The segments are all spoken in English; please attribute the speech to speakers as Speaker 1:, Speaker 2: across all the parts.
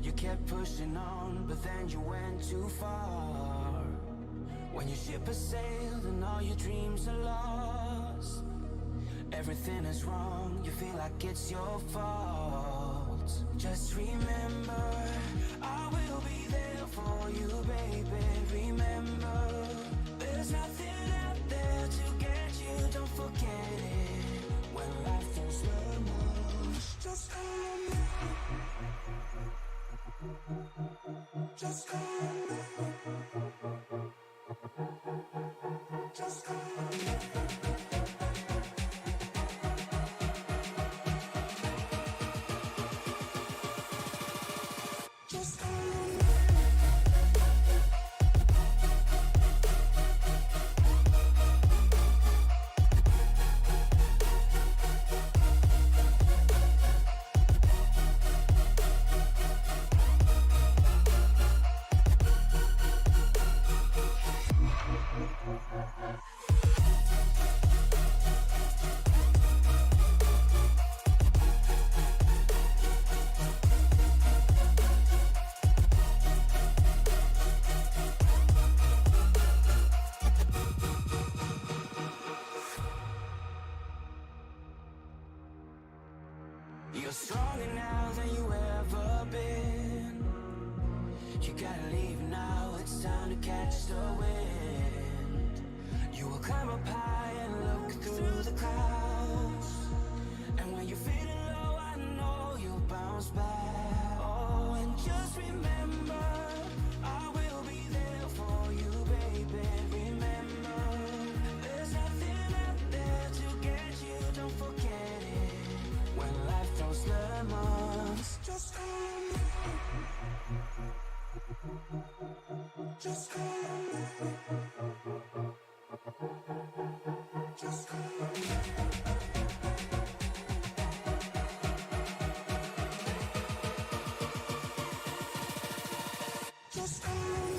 Speaker 1: You kept pushing on, but then you went too far. When your ship has sailed and all your dreams are lost, everything is wrong, you feel like it's your fault. Just remember, I will be there for you, baby. Remember, there's nothing out there to get you, don't forget it. When life throws lemons, just call me. Just call me. Just call me. Just call me. You're stronger now than you ever been. You gotta leave now, it's time to catch the wind. You will climb up high and look through the clouds. And when you're feeling low, I know you'll bounce back. Oh, and just remember, I will be there for you, baby. Remember, there's nothing out there to get you, don't forget it. When life throws lemons, just call me. Just call me. Just call me. Just call me.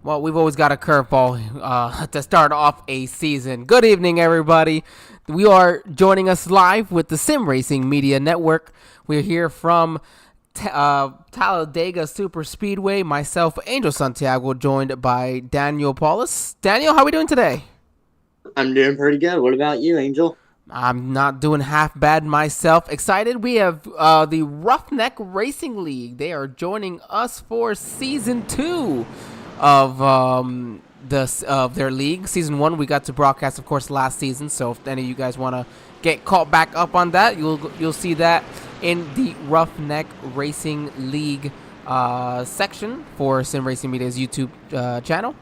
Speaker 2: Well, we've always got a curveball to start off a season. Good evening, everybody. We are joining us live with the Sim Racing Media Network. We're here from Talladega Superpeedway. Myself, Angel Santiago, joined by Daniel Paulus. Daniel, how are we doing today?
Speaker 3: I'm doing pretty good. What about you, Angel?
Speaker 2: I'm not doing half bad myself. Excited. We have the Roughneck Racing League. They are joining us for Season 2 of their league. Season 1 we got to broadcast, of course, last season. So if any of you guys want to get caught back up on that, you'll see that in the Roughneck Racing League section for Sim Racing Media's YouTube channel.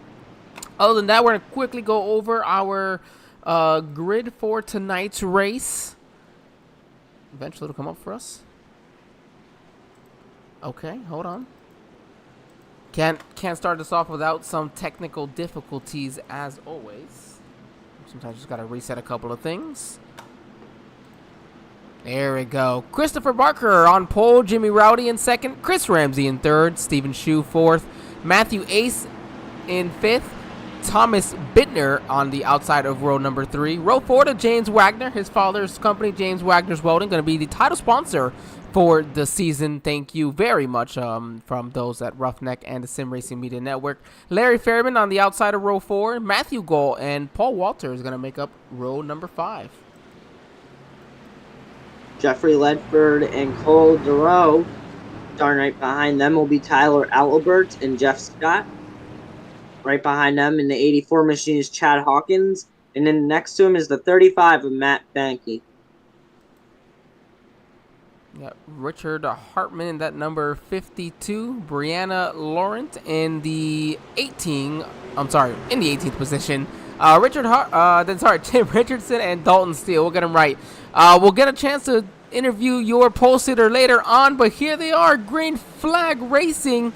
Speaker 2: Other than that, we're gonna quickly go over our grid for tonight's race. Eventually, it'll come up for us. Okay, hold on. Can't start this off without some technical difficulties, as always. Sometimes you just gotta reset a couple of things. There we go. Christopher Barker on pole, Jimmy Rowdy in second, Chris Ramsey in third, Stephen Shue fourth, Matthew Ace in fifth, Thomas Bittner on the outside of row number 3. Row 4 to James Wagner, his father's company, James Wagner's Welding, going to be the title sponsor for the season. Thank you very much from those at Roughneck and the Sim Racing Media Network. Larry Fairman on the outside of row 4. Matthew Gall and Paul Walter is going to make up row number 5.
Speaker 3: Jeffrey Ledford and Cole Durow. Starting right behind them will be Tyler Alibert and Jeff Scott. Right behind them in the 84 machine is Chad Hawkins. And then next to him is the 35 of Matt Banky.
Speaker 2: Yeah, Richard Hartman in that number 52. Brianna Laurent in the 18th position. Tim Richardson and Dalton Steele. We'll get them right. We'll get a chance to interview your pole sitter later on, but here they are, Green Flag Racing,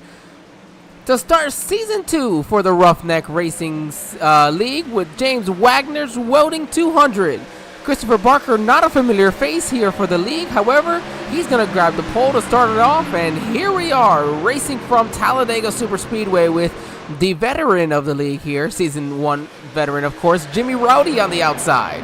Speaker 2: to start season 2 for the Roughneck Racing League with James Wagner's Welding 200. Christopher Barker, not a familiar face here for the league. However, he's going to grab the pole to start it off, and here we are, racing from Talladega Superspeedway with the veteran of the league here, season 1 veteran, of course, Jimmy Rowdy on the outside.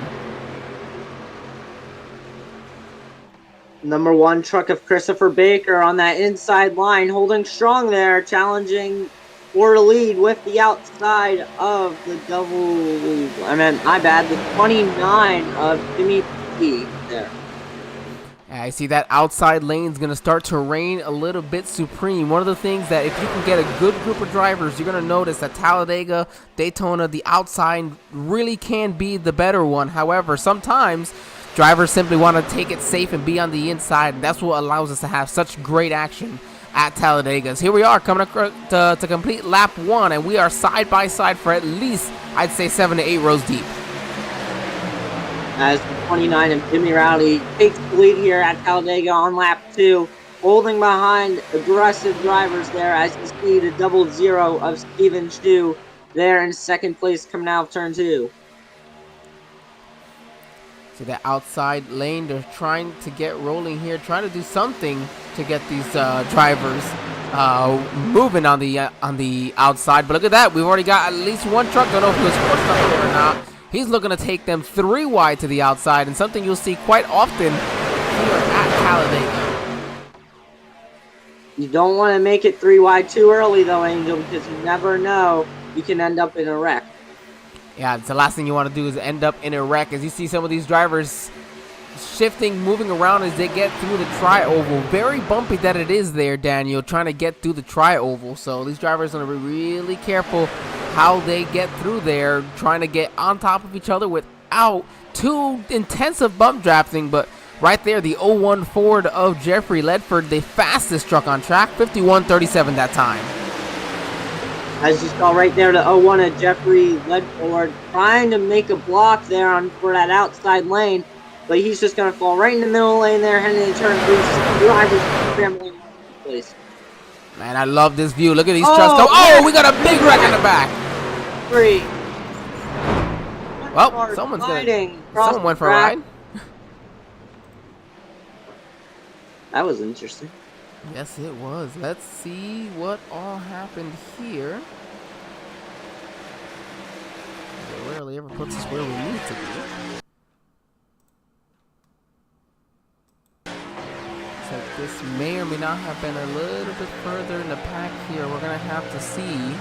Speaker 3: Number 1 truck of Christopher Baker on that inside line, holding strong there, challenging for the lead with the outside of the the 29 of Jimmy P there.
Speaker 2: I see that outside lane's going to start to reign a little bit supreme. One of the things that if you can get a good group of drivers, you're going to notice that Talladega, Daytona, the outside really can be the better one. However, sometimes drivers simply want to take it safe and be on the inside, and that's what allows us to have such great action at Talladega. Here we are coming to complete lap 1, and we are side by side for at least, I'd say, 7 to 8 rows deep.
Speaker 3: As the 29 of Jimmy Rowdy takes the lead here at Talladega on lap 2, holding behind aggressive drivers there, as you see the 00 of Steven Chu there in second place coming out of turn 2.
Speaker 2: See that outside lane, they're trying to get rolling here, trying to do something to get these drivers moving on the outside. But look at that, we've already got at least one truck. Don't know if he was forced up there or not. He's looking to take them 3 wide to the outside, and something you'll see quite often here at Talladega.
Speaker 3: You don't want to make it 3 wide too early though, Angel, because you never know, you can end up in a wreck.
Speaker 2: Yeah, it's the last thing you want to do is end up in a wreck. As you see some of these drivers shifting, moving around as they get through the tri-oval. Very bumpy that it is there, Daniel, trying to get through the tri-oval. So these drivers are going to be really careful how they get through there, trying to get on top of each other without too intensive bump drafting. But right there, the 01 Ford of Jeffrey Ledford, the fastest truck on track, 51.37 that time.
Speaker 3: As you saw right there, the 01 of Jeffrey Ledford trying to make a block there for that outside lane, but he's just going to fall right in the middle lane there, heading into turn 3. Drivers scrambling, please.
Speaker 2: Man, I love this view. Look at these trucks go. Oh, we got a big wreck in the back.
Speaker 3: 3.
Speaker 2: Well, someone went for a ride.
Speaker 3: That was interesting.
Speaker 2: Yes, it was. Let's see what all happened here. It rarely ever puts us where we need to be. So this may or may not have been a little bit further in the pack here. We're going to have to see.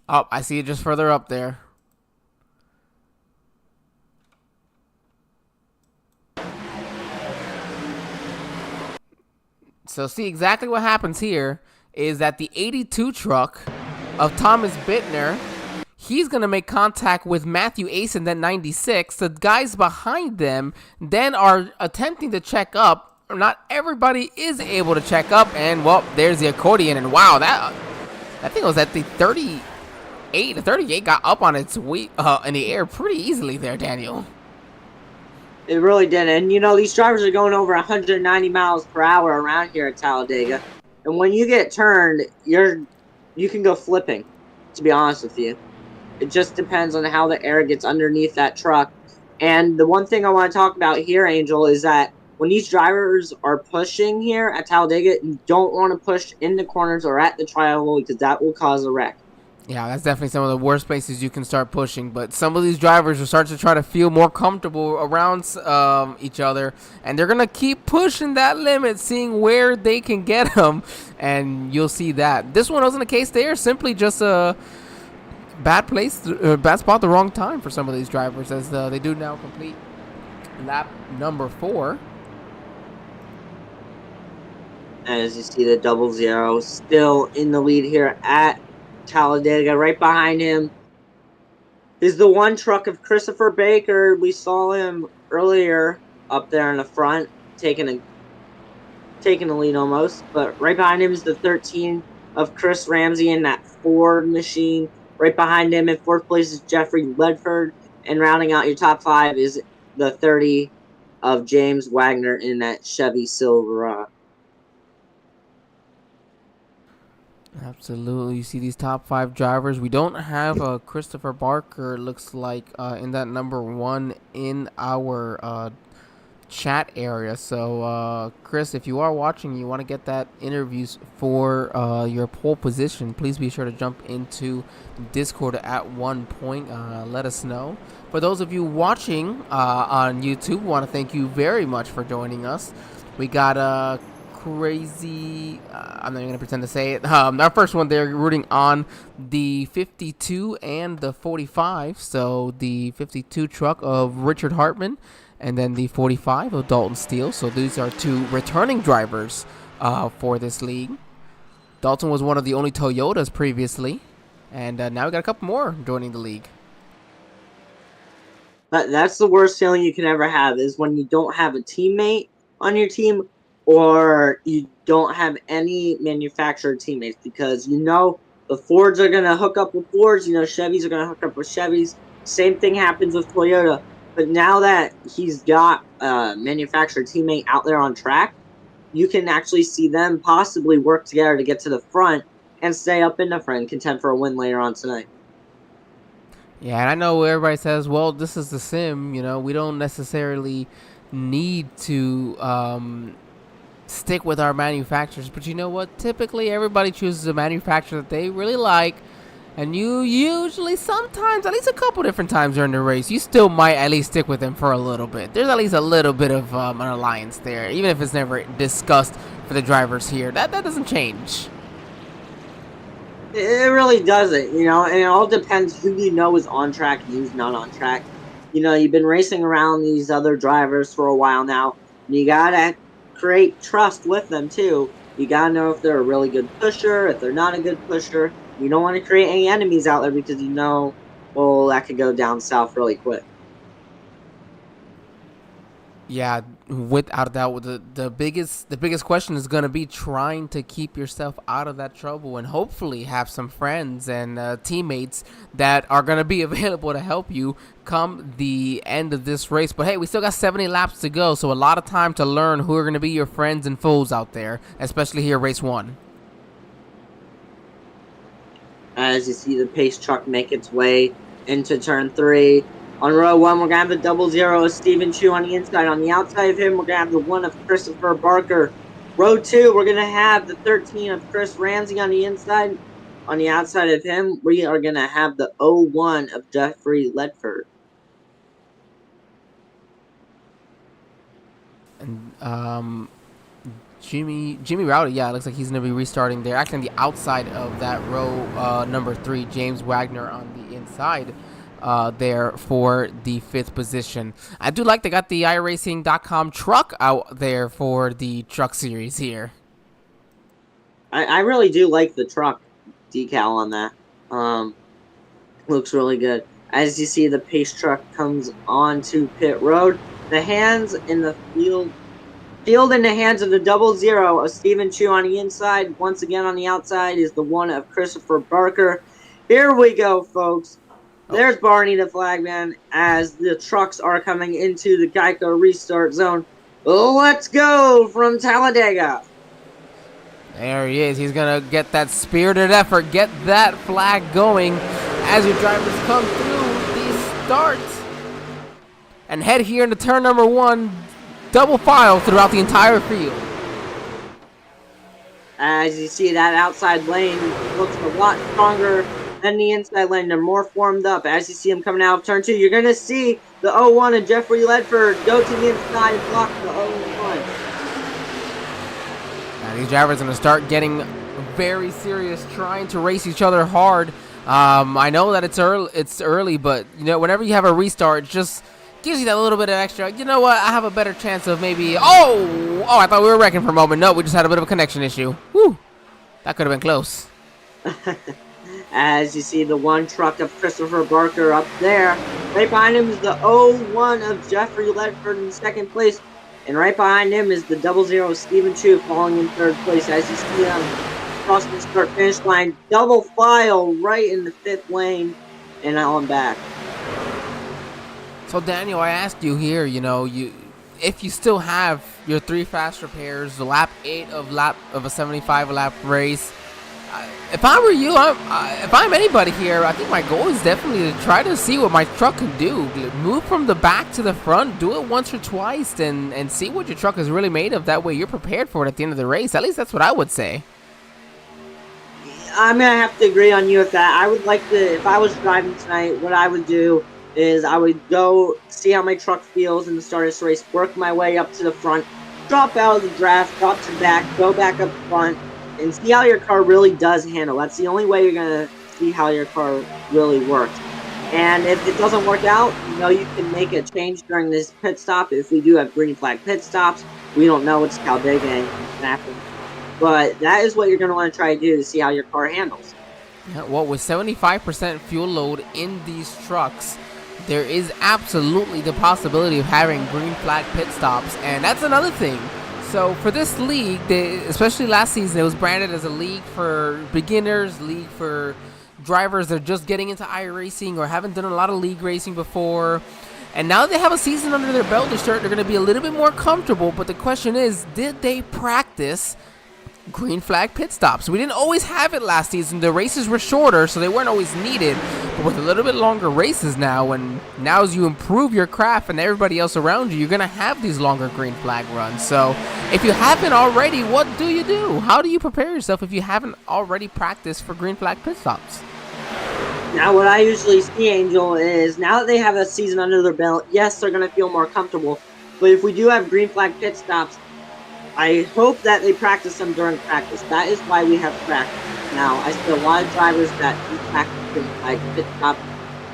Speaker 2: Oh, I see it just further up there. So see exactly what happens here is that the 82 truck of Thomas Bittner, he's going to make contact with Matthew Ace in that 96. The guys behind them then are attempting to check up. Not everybody is able to check up, and well, there's the accordion, and wow, that thing was at the 38. The 38 got up on its weight in the air pretty easily there, Daniel.
Speaker 3: It really did. And, you know, these drivers are going over 190 miles per hour around here at Talladega. And when you get turned, you can go flipping, to be honest with you. It just depends on how the air gets underneath that truck. And the one thing I want to talk about here, Angel, is that when these drivers are pushing here at Talladega, you don't want to push in the corners or at the tri-oval because that will cause a wreck.
Speaker 2: Yeah, that's definitely some of the worst places you can start pushing. But some of these drivers will start to try to feel more comfortable around each other, and they're gonna keep pushing that limit, seeing where they can get them, and you'll see that. This one wasn't the case there. Simply just a bad place, bad spot, the wrong time for some of these drivers, as they do now complete lap number 4.
Speaker 3: As you see, the 00 still in the lead here at Talladega. Right behind him is the one truck of Christopher Baker. We saw him earlier up there in the front, taking a lead almost. But right behind him is the 13 of Chris Ramsey in that Ford machine. Right behind him in 4th place is Jeffrey Ledford. And rounding out your top 5 is the 30 of James Wagoner in that Chevy Silverado.
Speaker 2: Absolutely. You see these top 5 drivers. We don't have Christopher Barker, looks like, in that number 1 in our chat area. So, Chris, if you are watching, you want to get that interviews for your pole position, please be sure to jump into Discord at one point. Let us know. For those of you watching on YouTube, want to thank you very much for joining us. We got crazy, I'm not even gonna pretend to say it. Our first one there, rooting on the 52 and the 45. So the 52 truck of Richard Hartman, and then the 45 of Dalton Steele. So these are 2 returning drivers for this league. Dalton was one of the only Toyotas previously, and now we got a couple more joining the league.
Speaker 3: That's the worst feeling you can ever have, is when you don't have a teammate on your team, or you don't have any manufacturer teammates, because you know the Fords are going to hook up with Fords, you know Chevys are going to hook up with Chevys. Same thing happens with Toyota. But now that he's got a manufacturer teammate out there on track, you can actually see them possibly work together to get to the front and stay up in the front and contend for a win later on tonight.
Speaker 2: Yeah, and I know everybody says, well, this is the sim, you know, we don't necessarily need to stick with our manufacturers, but you know what, typically everybody chooses a manufacturer that they really like, and you usually, sometimes, at least a couple different times during the race, you still might at least stick with them for a little bit. There's at least a little bit of an alliance there, even if it's never discussed for the drivers here. That doesn't change.
Speaker 3: It really doesn't, you know, and it all depends who you know is on track and who's not on track. You know, you've been racing around these other drivers for a while now, and you gotta create trust with them too. You gotta know if they're a really good pusher, if they're not a good pusher. You don't want to create any enemies out there, because you know, well, that could go down south really quick.
Speaker 2: Yeah, without a doubt, the biggest question is going to be trying to keep yourself out of that trouble, and hopefully have some friends and teammates that are going to be available to help you come the end of this race. But hey, we still got 70 laps to go, so a lot of time to learn who are going to be your friends and foes out there, especially here race 1.
Speaker 3: As you see the pace truck make its way into turn 3. On row 1, we're going to have the 00 of Stephen Chu on the inside. On the outside of him, we're going to have the 1 of Christopher Barker. Row 2, we're going to have the 13 of Chris Ramsey on the inside. On the outside of him, we are going to have the 01 of Jeffrey Ledford.
Speaker 2: And Jimmy Rowdy, yeah, it looks like he's going to be restarting there. Actually, on the outside of that row, number 3, James Wagoner on the inside. There for the 5th position. I do like they got the Iracing.com truck out there for the truck series here.
Speaker 3: I really do like the truck decal on that. Looks really good. As you see, the pace truck comes onto pit road. The hands in the field in the hands of the 00 of Stephen Chu on the inside. Once again on the outside is the 1 of Christopher Barker. Here we go, folks. There's Barney the flagman as the trucks are coming into the Geico restart zone. Let's go from Talladega.
Speaker 2: There he is. He's going to get that spirited effort, get that flag going as your drivers come through these starts and head here into turn number 1, double file throughout the entire field.
Speaker 3: As you see, that outside lane looks a lot stronger then the inside lane. They're more formed up. As you see them coming out of turn 2, you're going to see the 0-1 of Jeffrey Ledford go to the inside and block the 0-1.
Speaker 2: Now these drivers are going to start getting very serious, trying to race each other hard. I know that it's early, but you know, whenever you have a restart, it just gives you that little bit of extra. You know what? I have a better chance of maybe. Oh! I thought we were wrecking for a moment. No, we just had a bit of a connection issue. Whew! That could have been close.
Speaker 3: As you see the one truck of Christopher Barker up there. Right behind him is the 0-1 of Jeffrey Ledford in second place. And right behind him is the 00 of Stephen Chu falling in third place. As you see them crossing the start-finish line, double file right in the 5th lane and on back.
Speaker 2: So Daniel, I asked you here, if you still have your 3 fast repairs, the lap 8 of a 75 lap race. If I were you, if I'm anybody here, I think my goal is definitely to try to see what my truck can do. Move from the back to the front, do it once or twice, and see what your truck is really made of. That way you're prepared for it at the end of the race. At least that's what I would say.
Speaker 3: I'm going to have to agree on you with that. I would like to, if I was driving tonight, what I would do is I would go see how my truck feels in the start of this race, work my way up to the front, drop out of the draft, drop to back, go back up front, and see how your car really does handle. That's the only way you're going to see how your car really works. And if it doesn't work out, you can make a change during this pit stop. If we do have green flag pit stops, we don't know it's Talladega and it can happen. But that is what you're going to want to try to do to see how your car handles.
Speaker 2: Yeah, well, with 75% fuel load in these trucks, there is absolutely the possibility of having green flag pit stops. And that's another thing. So for this league, especially last season, it was branded as a league for beginners, league for drivers that are just getting into iRacing or haven't done a lot of league racing before. And now that they have a season under their belt, they're going to be a little bit more comfortable. But the question is, did they practice green flag pit stops? We didn't always have it last season. The races were shorter, so they weren't always needed. But with a little bit longer races now, and now as you improve your craft and everybody else around you, you're going to have these longer green flag runs. So if you haven't already, what do you do? How do you prepare yourself if you haven't already practiced for green flag pit stops?
Speaker 3: Now, what I usually see, Angel, is now that they have a season under their belt, yes, they're going to feel more comfortable. But if we do have green flag pit stops, I hope that they practice them during practice. That is why we have practice. Now, I see a lot of drivers that do practice like pit stop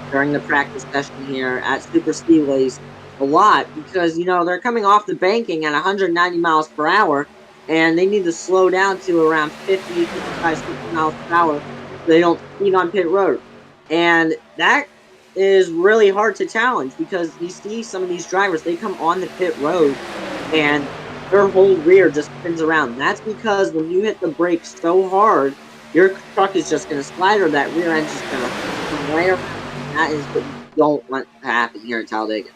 Speaker 3: during the practice session here at super speedways a lot because, they're coming off the banking at 190 miles per hour and they need to slow down to around 50, 55, 60 miles per hour so they don't speed on pit road. And that is really hard to challenge because you see some of these drivers, they come on the pit road and their whole rear just spins around. That's because when you hit the brakes so hard, your truck is just going to slide or that rear end is just going to come right around. And that is what you don't want to happen here at Talladega.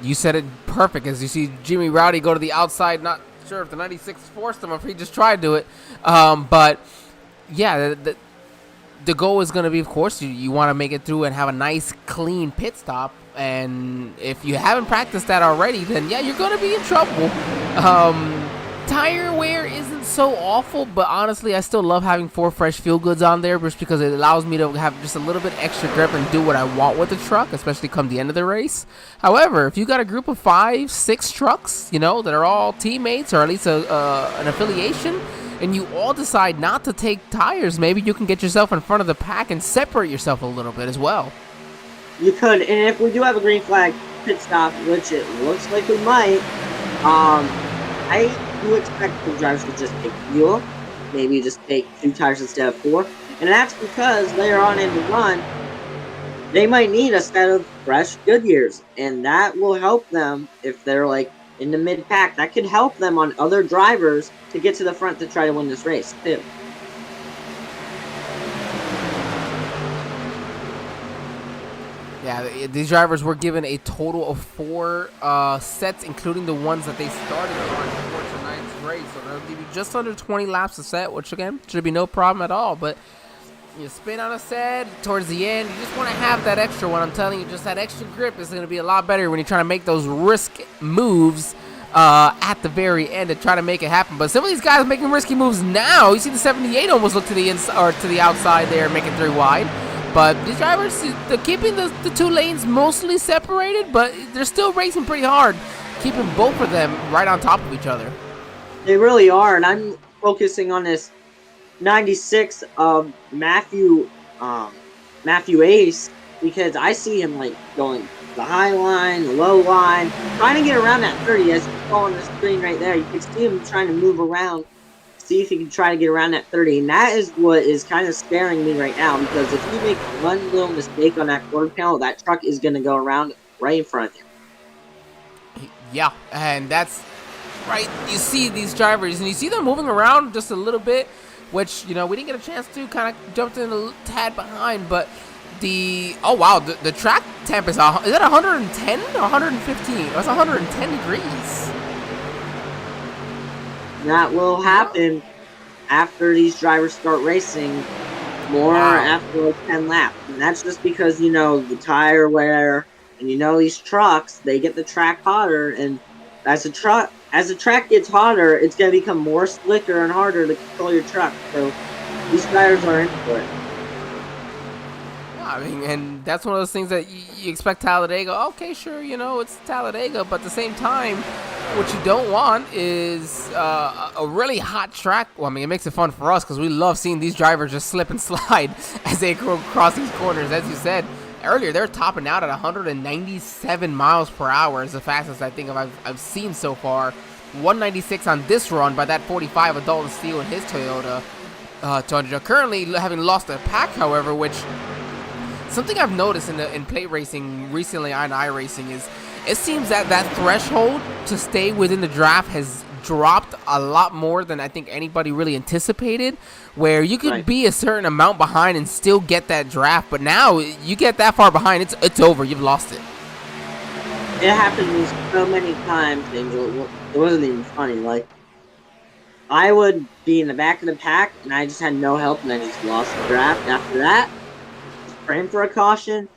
Speaker 2: You said it perfect as you see Jimmy Rowdy go to the outside. Not sure if the 96 forced him or if he just tried to do it. But yeah, the goal is going to be, of course, you want to make it through and have a nice, clean pit stop. And if you haven't practiced that already, then yeah, you're going to be in trouble. Tire wear isn't so awful, but honestly, I still love having 4 fresh fuel goods on there just because it allows me to have just a little bit extra grip and do what I want with the truck, especially come the end of the race. However, if you got a group of 5, 6 trucks, that are all teammates or at least an affiliation, and you all decide not to take tires, maybe you can get yourself in front of the pack and separate yourself a little bit as well.
Speaker 3: You could, and if we do have a green flag pit stop, which it looks like we might, I do expect the drivers to just take fuel, maybe just take 2 tires instead of 4, and that's because later on in the run, they might need a set of fresh Goodyears, and that will help them if they're like in the mid-pack. That could help them on other drivers to get to the front to try to win this race, too.
Speaker 2: Yeah, these drivers were given a total of 4 sets, including the ones that they started on for tonight's race. So they'll give you just under 20 laps a set, which again should be no problem at all. But you spin on a set towards the end, you just want to have that extra one. I'm telling you, just that extra grip is going to be a lot better when you're trying to make those risk moves at the very end to try to make it happen. But some of these guys are making risky moves now. You see the 78 almost look to the inside or to the outside there, making 3 wide. But these drivers, they're keeping the 2 lanes mostly separated, but they're still racing pretty hard, keeping both of them right on top of each other.
Speaker 3: They really are, and I'm focusing on this 96 of Matthew Ace, because I see him like going the high line, the low line, trying to get around that 30. As you saw on the screen right there, you can see him trying to move around, see if he can try to get around that 30. And that is what is kind of scaring me right now, because if you make one little mistake on that quarter panel, that truck is going to go around right in front of you.
Speaker 2: Yeah, and that's right. You see these drivers, and you see them moving around just a little bit, which, you know, we didn't get a chance to, kind of jumped in a tad behind, but oh wow, the track temp is it 110 or 115? That's 110 degrees.
Speaker 3: That will happen after these drivers start racing more after like 10 laps. And that's just because, you know, the tire wear, and you know these trucks, they get the track hotter, and as the track gets hotter, it's going to become more slicker and harder to control your truck. So these drivers are in for it.
Speaker 2: I mean, and that's one of those things that you expect Talladega. Okay, sure, you know, it's Talladega, but at the same time, what you don't want is a really hot track. Well, I mean, it makes it fun for us because we love seeing these drivers just slip and slide as they go across these corners. As you said earlier, they're topping out at 197 miles per hour is the fastest I think I've seen so far. 196 on this run by that 45 of Dalton Steele and his Toyota Tundra. Currently having lost a pack, however, which something I've noticed in plate racing recently on iRacing is it seems that threshold to stay within the draft has dropped a lot more than I think anybody really anticipated, where you could be a certain amount behind and still get that draft, but now you get that far behind, it's over. You've lost it.
Speaker 3: It happened so many times, Angel. It wasn't even funny. Like, I would be in the back of the pack, and I just had no help, and I just lost the draft. After that, just praying for a caution.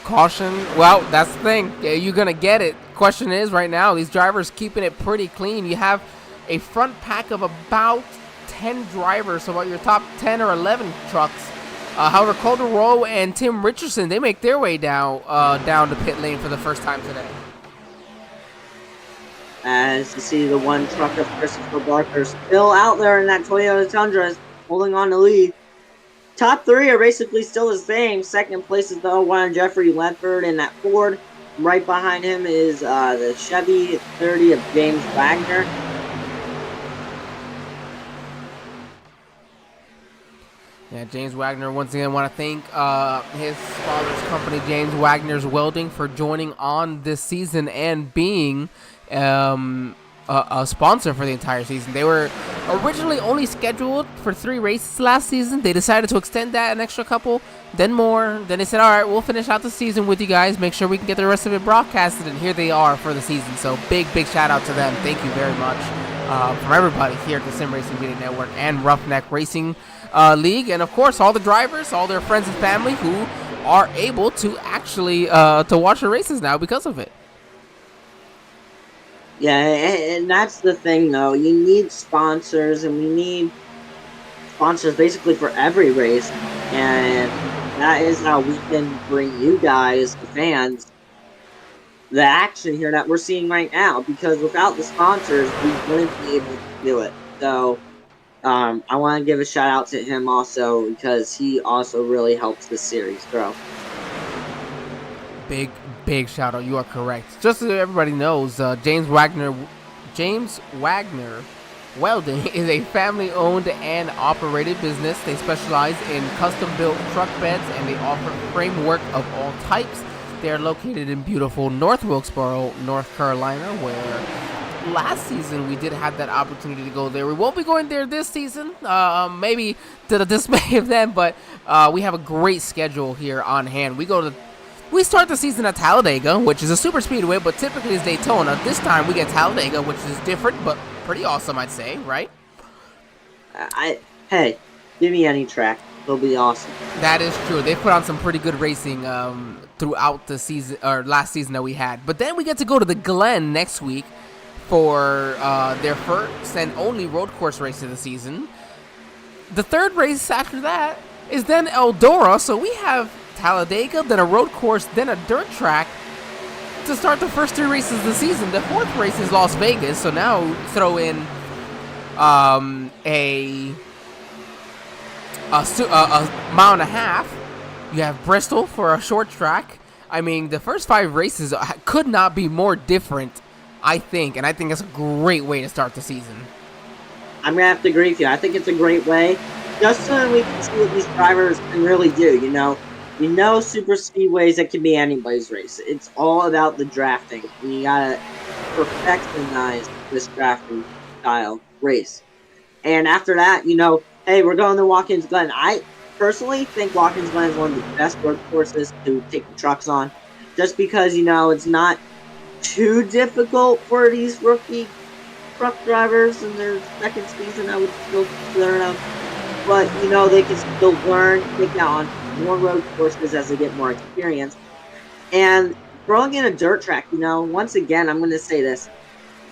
Speaker 2: Caution. Well, that's the thing. Yeah, you're going to get it. Question is, right now, these drivers keeping it pretty clean. You have a front pack of about 10 drivers, so about your top 10 or 11 trucks. However, Calderon and Tim Richardson, they make their way down the pit lane for the first time today.
Speaker 3: As you see, the one truck of Christopher Barker still out there in that Toyota Tundra, holding on to lead. Top 3 are basically still the same. Second place is the 01 Jeffrey Ledford in that Ford. Right behind him is the Chevy 30 of James Wagner.
Speaker 2: Yeah, James Wagner, once again, want to thank his father's company, James Wagner's Welding, for joining on this season and being a sponsor for the entire season. They were originally only scheduled for 3 races last season. They decided to extend that an extra couple, then more. Then they said, all right, we'll finish out the season with you guys, make sure we can get the rest of it broadcasted, and here they are for the season. So big shout out to them. Thank you very much from everybody here at the Sim Racing Media Network and Roughneck Racing League, and of course all the drivers, all their friends and family who are able to actually to watch the races now because of it.
Speaker 3: Yeah, and that's the thing, though. You need sponsors, and we need sponsors basically for every race. And that is how we can bring you guys, the fans, the action here that we're seeing right now. Because without the sponsors, we wouldn't be able to do it. So, I want to give a shout out to him also, because he also really helps the series grow.
Speaker 2: Big shout out. You are correct. Just so everybody knows, James Wagner Welding is a family-owned and operated business. They specialize in custom-built truck beds, and they offer framework of all types. They are located in beautiful North Wilkesboro, North Carolina, where last season we did have that opportunity to go there. We won't be going there this season, maybe to the dismay of them, but we have a great schedule here on hand. We start the season at Talladega, which is a super speedway, but typically is Daytona. This time we get Talladega, which is different, but pretty awesome, I'd say, right?
Speaker 3: Hey, give me any track. It'll be awesome.
Speaker 2: That is true. They put on some pretty good racing throughout the season or last season that we had. But then we get to go to the Glen next week for their first and only road course race of the season. The third race after that is then Eldora. So we have Talladega, then a road course, then a dirt track to start the first 3 races of the season. The fourth race is Las Vegas. So now throw in a mile and a half. You have Bristol for a short track. I mean, the first 5 races could not be more different, I think. And I think it's a great way to start the season.
Speaker 3: I'm going to have to agree with you. I think it's a great way. Just so we can see what these drivers can really do, you know. You know, super speedways, it can be anybody's race. It's all about the drafting. And you got to perfectionize this drafting style race. And after that, you know, hey, we're going to Watkins Glen. I personally think Watkins Glen is one of the best road courses to take the trucks on. Just because, you know, it's not too difficult for these rookie truck drivers in their second season, I would still consider them. But, you know, they can still learn, take out on more road courses as they get more experience. And throwing in a dirt track, you know, once again, I'm going to say this.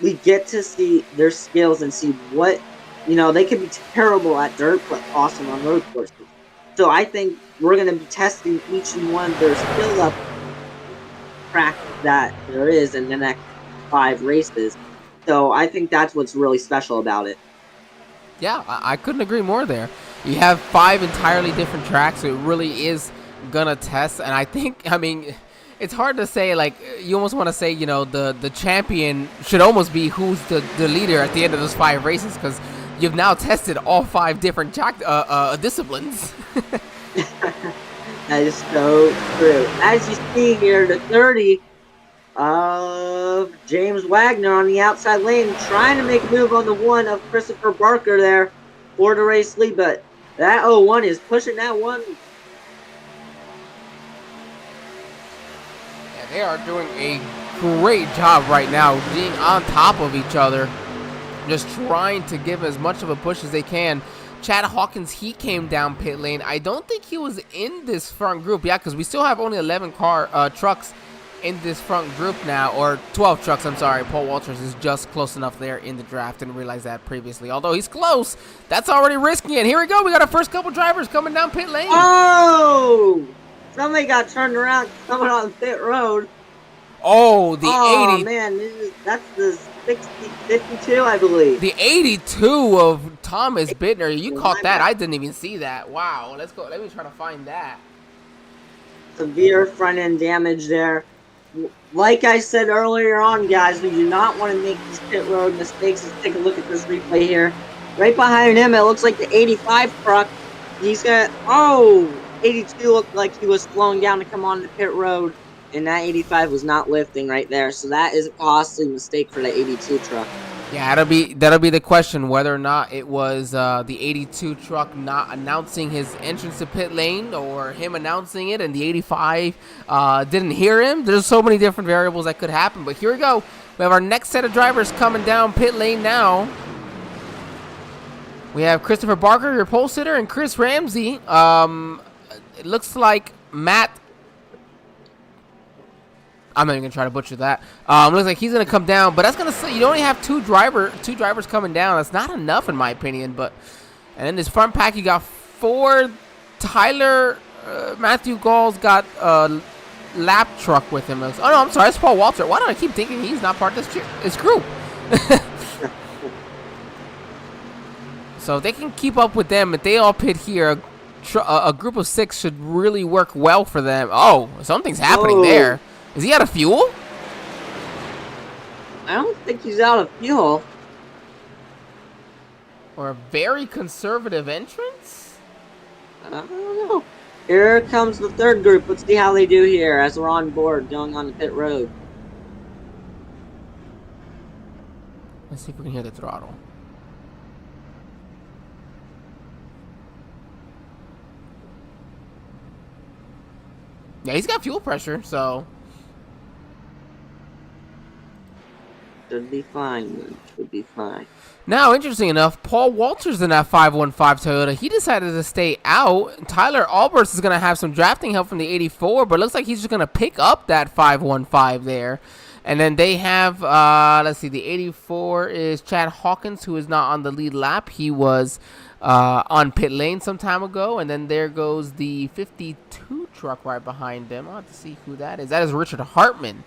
Speaker 3: We get to see their skills and see what, you know, they could be terrible at dirt, but awesome on road courses. So I think we're going to be testing each and one of their skill up track that there is in the next 5 races. So I think that's what's really special about it.
Speaker 2: Yeah, I couldn't agree more there. You have 5 entirely different tracks, so it really is gonna test. And I think, I mean, it's hard to say, like, you almost want to say, you know, the champion should almost be who's the leader at the end of those 5 races, because you've now tested all 5 different disciplines.
Speaker 3: That is so true. As you see here, the 30 of James Wagoner on the outside lane, trying to make a move on the 1 of Christopher Barker there for the race lead, but that 01 is pushing that 1.
Speaker 2: Yeah, they are doing a great job right now, being on top of each other, just trying to give as much of a push as they can. Chad Hawkins, he came down pit lane. I don't think he was in this front group. Yeah, because we still have only 11 trucks in this front group now, or 12 trucks, I'm sorry. Paul Walters is just close enough there in the draft. Didn't realize that previously. Although he's close, that's already risking it. Here we go. We got our first couple drivers coming down pit lane.
Speaker 3: Oh! Somebody got turned around coming on pit road.
Speaker 2: Oh, the 80.
Speaker 3: Oh, man. That's the 52, I believe.
Speaker 2: The 82 of Thomas Bittner. You caught that. I didn't even see that. Wow. Let's go. Let me try to find that.
Speaker 3: Severe front end damage there. Like I said earlier on, guys, we do not want to make these pit road mistakes. Let's take a look at this replay here. Right behind him, it looks like the 85 truck. He's got, 82 looked like he was slowing down to come on the pit road, and that 85 was not lifting right there. So that is a costly mistake for the 82 truck.
Speaker 2: Yeah, that'll be the question, whether or not it was the 82 truck not announcing his entrance to pit lane, or him announcing it and the 85 didn't hear him. There's so many different variables that could happen. But here we go. We have our next set of drivers coming down pit lane now. We have Christopher Barker, your pole sitter, and Chris Ramsey. It looks like Matt. I'm not even gonna try to butcher that. Looks like he's gonna come down, but that's gonna say you only have two drivers coming down. That's not enough in my opinion. But and in this front pack, you got 4. Tyler Matthew Gall's got a lap truck with him. Oh no, I'm sorry, it's Paul Walter. Why do I keep thinking he's not part of this group? So if they can keep up with them, if they all pit here, a group of 6 should really work well for them. Oh, something's happening there. Is he out of fuel?
Speaker 3: I don't think he's out of fuel.
Speaker 2: Or a very conservative entrance?
Speaker 3: I don't know. Here comes the 3rd group. Let's see how they do here as we're on board going on the pit road.
Speaker 2: Let's see if we can hear the throttle. Yeah, he's got fuel pressure, so...
Speaker 3: Should be fine, then. Should be fine.
Speaker 2: Now, interesting enough, Paul Walters in that 515 Toyota, he decided to stay out. Tyler Alberts is going to have some drafting help from the 84, but it looks like he's just going to pick up that 515 there. And then they have, let's see, the 84 is Chad Hawkins, who is not on the lead lap. He was on pit lane some time ago. And then there goes the 52 truck right behind them. I'll have to see who that is. That is Richard Hartman.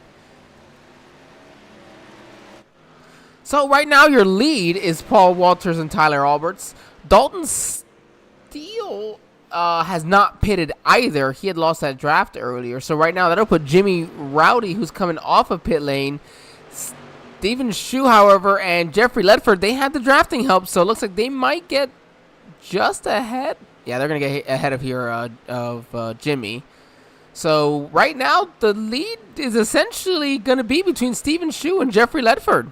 Speaker 2: So right now your lead is Paul Walters and Tyler Alberts. Dalton Steele has not pitted either. He had lost that draft earlier. So right now that'll put Jimmy Rowdy, who's coming off of pit lane. Stephen Shu, however, and Jeffrey Ledford, they had the drafting help. So it looks like they might get just ahead. Yeah, they're going to get ahead of here of Jimmy. So right now the lead is essentially going to be between Stephen Shu and Jeffrey Ledford.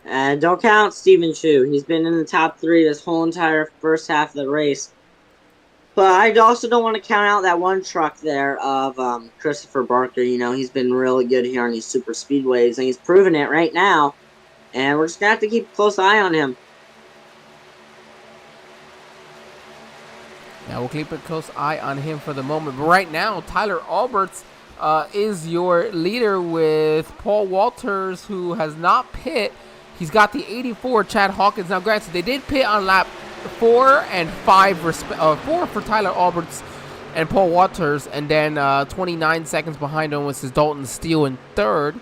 Speaker 3: And don't count Stephen Shu. He's been in the top 3 this whole entire first half of the race. But I also don't want to count out that one truck there of Christopher Barker. You know, he's been really good here on these super speedways, and he's proven it right now. And we're just going to have to keep a close eye on him.
Speaker 2: Yeah, we'll keep a close eye on him for the moment. But right now, Tyler Alberts is your leader with Paul Walters, who has not pit. He's got the 84, Chad Hawkins. Now, granted, they did pit on lap 4 and 5, 4 for Tyler Alberts and Paul Walters, and then 29 seconds behind him was his Dalton Steele in third.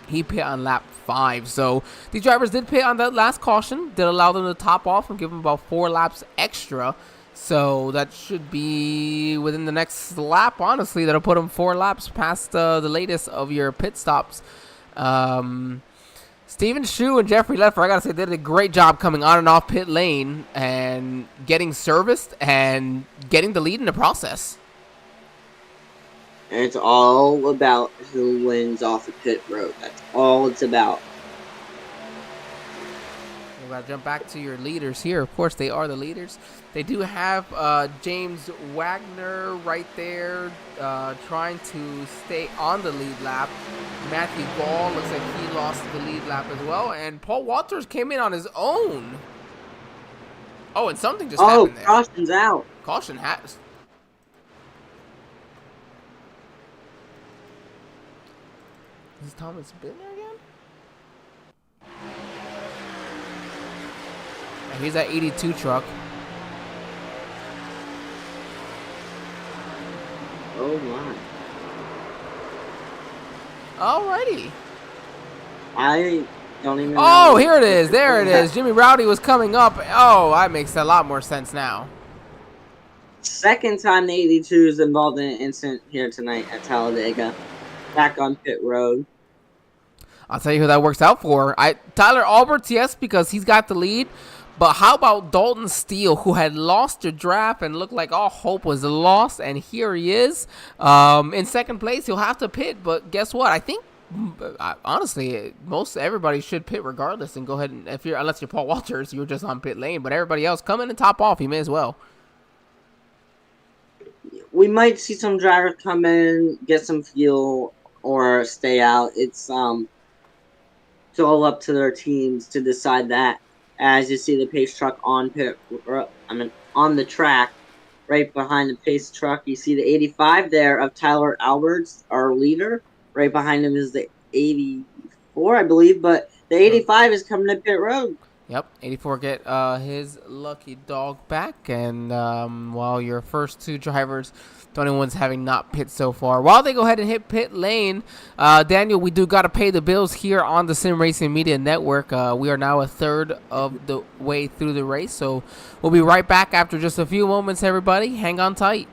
Speaker 2: He pit on lap 5. So these drivers did pit on that last caution, did allow them to top off and give them about 4 laps extra. So that should be within the next lap, honestly. That'll put them 4 laps past the latest of your pit stops. Stephen Shu and Jeffrey Ledford, I gotta say, they did a great job coming on and off pit lane and getting serviced and getting the lead in the process.
Speaker 3: And it's all about who wins off the pit road. That's all it's about.
Speaker 2: We gotta jump back to your leaders here. Of course, they are the leaders. They do have James Wagner right there trying to stay on the lead lap. Matthew Gall looks like he lost the lead lap as well. And Paul Walters came in on his own. Oh, and something just happened there.
Speaker 3: Oh, caution's out.
Speaker 2: Caution has. Is Thomas been there again? And here's that 82 truck.
Speaker 3: Oh, my.
Speaker 2: Alrighty.
Speaker 3: I don't even know.
Speaker 2: Oh, here it is. There it is. Jimmy Rowdy was coming up. Oh, that makes a lot more sense now.
Speaker 3: Second time the 82 is involved in an incident here tonight at Talladega. Back on pit road.
Speaker 2: I'll tell you who that works out for. Tyler Alberts, yes, because he's got the lead. But how about Dalton Steele, who had lost the draft and looked like all hope was lost, and here he is in second place. He'll have to pit, but guess what? I think honestly, most everybody should pit regardless and go ahead and unless you're Paul Walters, you're just on pit lane. But everybody else, come in and top off. You may as well.
Speaker 3: We might see some drivers come in, get some fuel, or stay out. It's all up to their teams to decide that. As you see the pace truck on the track, right behind the pace truck, you see the 85 there of Tyler Alberts, our leader. Right behind him is the 84, I believe, but the 85 is coming to pit road.
Speaker 2: Yep, 84 get his lucky dog back, and while your first 2 drivers, the only ones having not pit so far. While they go ahead and hit pit lane, Daniel, we do got to pay the bills here on the Sim Racing Media Network. We are now a third of the way through the race, so we'll be right back after just a few moments, everybody. Hang on tight.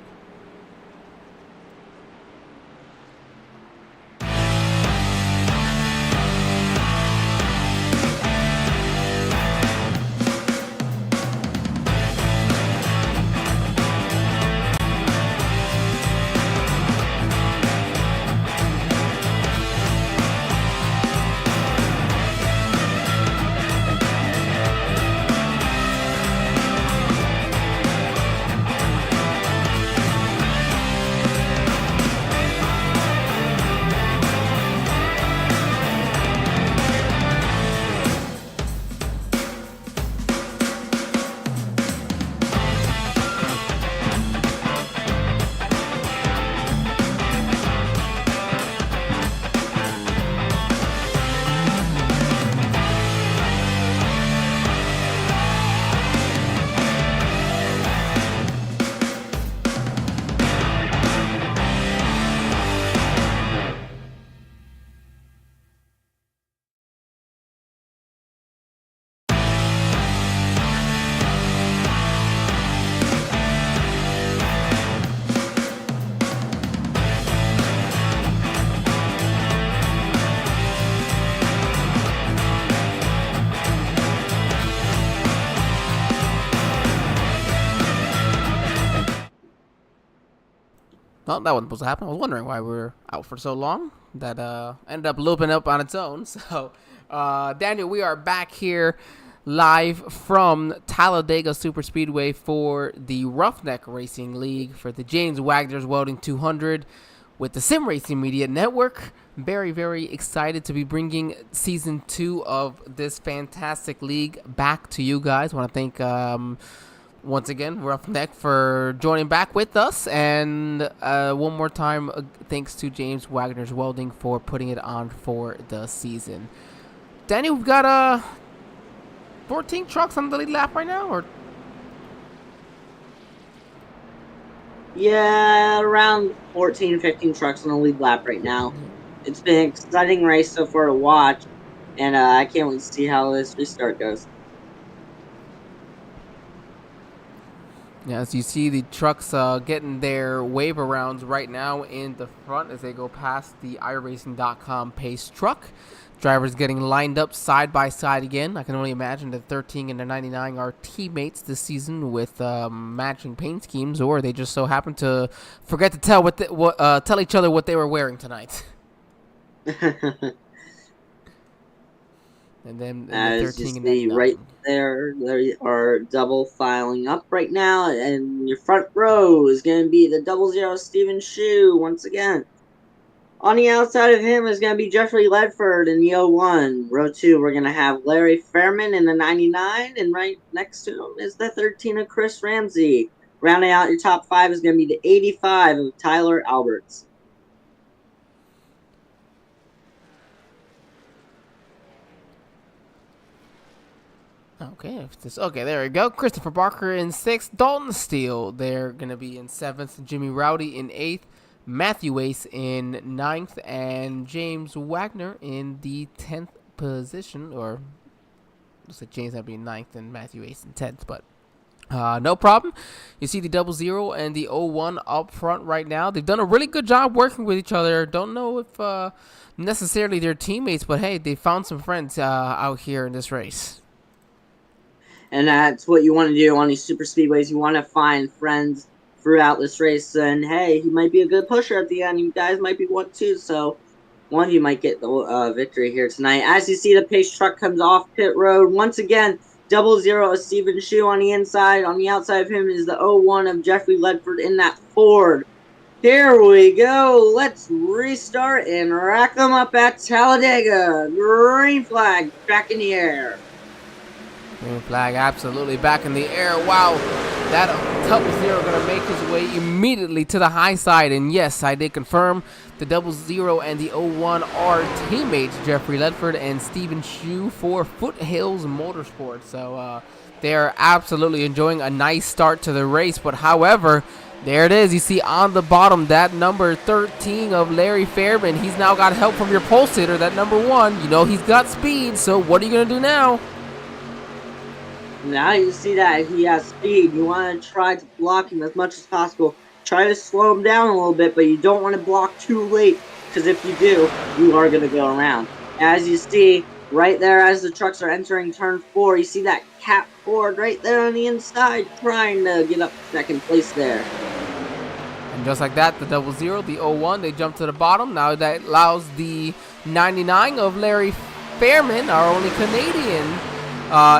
Speaker 2: Well, that wasn't supposed to happen. I was wondering why we were out for so long. That ended up looping up on its own. So, Daniel, we are back here live from Talladega Superspeedway for the Roughneck Racing League for the James Wagner's Welding 200 with the Sim Racing Media Network. Very, very excited to be bringing Season 2 of this fantastic league back to you guys. I want to thank... once again, Roughneck for joining back with us, and one more time, thanks to James Wagner's Welding for putting it on for the season. Danny, we've got 14 trucks on the lead lap right now, or?
Speaker 3: Yeah, around 14, 15 trucks on the lead lap right now. It's been an exciting race so far to watch, and I can't wait to see how this restart goes.
Speaker 2: Yeah, as you see the trucks getting their wave arounds right now in the front as they go past the Iracing.com pace truck. Drivers getting lined up side by side again. I can only imagine the 13 and the 99 are teammates this season with matching paint schemes, or they just so happen to forget to tell tell each other what they were wearing tonight. And then
Speaker 3: As
Speaker 2: the 13
Speaker 3: you
Speaker 2: and
Speaker 3: see
Speaker 2: 99.
Speaker 3: right there, they are double filing up right now, and your front row is going to be the 00 Steven Shu once again. On the outside of him is going to be Jeffrey Ledford in the 01. Row 2, we're going to have Larry Fairman in the 99, and right next to him is the 13 of Chris Ramsey. Rounding out your top 5 is going to be the 85 of Tyler Alberts.
Speaker 2: Okay, there we go. Christopher Barker in 6th. Dalton Steele, they're going to be in 7th. Jimmy Rowdy in 8th. Matthew Ace in 9th. And James Wagner in the 10th position. Or, looks like James might be in 9th and Matthew Ace in 10th. But no problem. You see the 00 and the 01 up front right now. They've done a really good job working with each other. Don't know if necessarily they're teammates. But, hey, they found some friends out here in this race.
Speaker 3: And that's what you want to do on these super speedways. You want to find friends throughout this race. And, hey, he might be a good pusher at the end. You guys might be one, too. So, one of you might get the victory here tonight. As you see, the pace truck comes off pit road. Once again, 00 of Steven Shu on the inside. On the outside of him is the 01 of Jeffrey Ledford in that Ford. Here we go. Let's restart and rack them up at Talladega. Green flag back in the air.
Speaker 2: Green flag absolutely back in the air. Wow, that 00 going to make his way immediately to the high side. And yes, I did confirm the 00 and the 01 are teammates, Jeffrey Ledford and Steven Shu for Foothills Motorsports. So they are absolutely enjoying a nice start to the race. But however, there it is. You see on the bottom that number 13 of Larry Fairman. He's now got help from your pole sitter, that number 1. You know he's got speed. So what are you going to do now?
Speaker 3: Now you see that he has speed. You want to try to block him as much as possible. Try to slow him down a little bit, but you don't want to block too late, because if you do, you are going to go around. As you see, right there as the trucks are entering turn 4, you see that Cat Ford right there on the inside trying to get up second place there.
Speaker 2: And just like that, the 00, the 01, they jump to the bottom. Now that allows the 99 of Larry Fairman, our only Canadian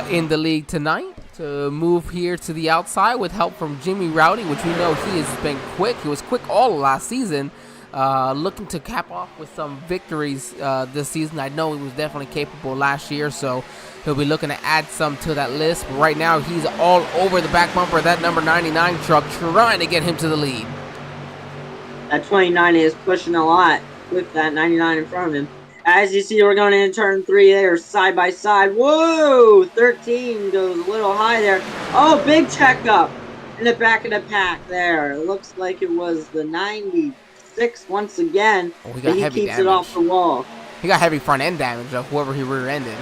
Speaker 2: in the league tonight, to move here to the outside with help from Jimmy Rowdy, which we know he has been quick. He was quick all last season, looking to cap off with some victories this season. I know he was definitely capable last year, so he'll be looking to add some to that list. But right now, he's all over the back bumper of that number 99 truck, trying to get him to the lead.
Speaker 3: That 29 is pushing a lot with that 99 in front of him. As you see, we're going into turn 3 there, side by side. Whoa! 13 goes a little high there. Oh, big checkup in the back of the pack there. It looks like it was the 96 once again.
Speaker 2: Oh, he
Speaker 3: keeps
Speaker 2: damage.
Speaker 3: It off the wall.
Speaker 2: He got heavy front end damage of whoever he rear-ended.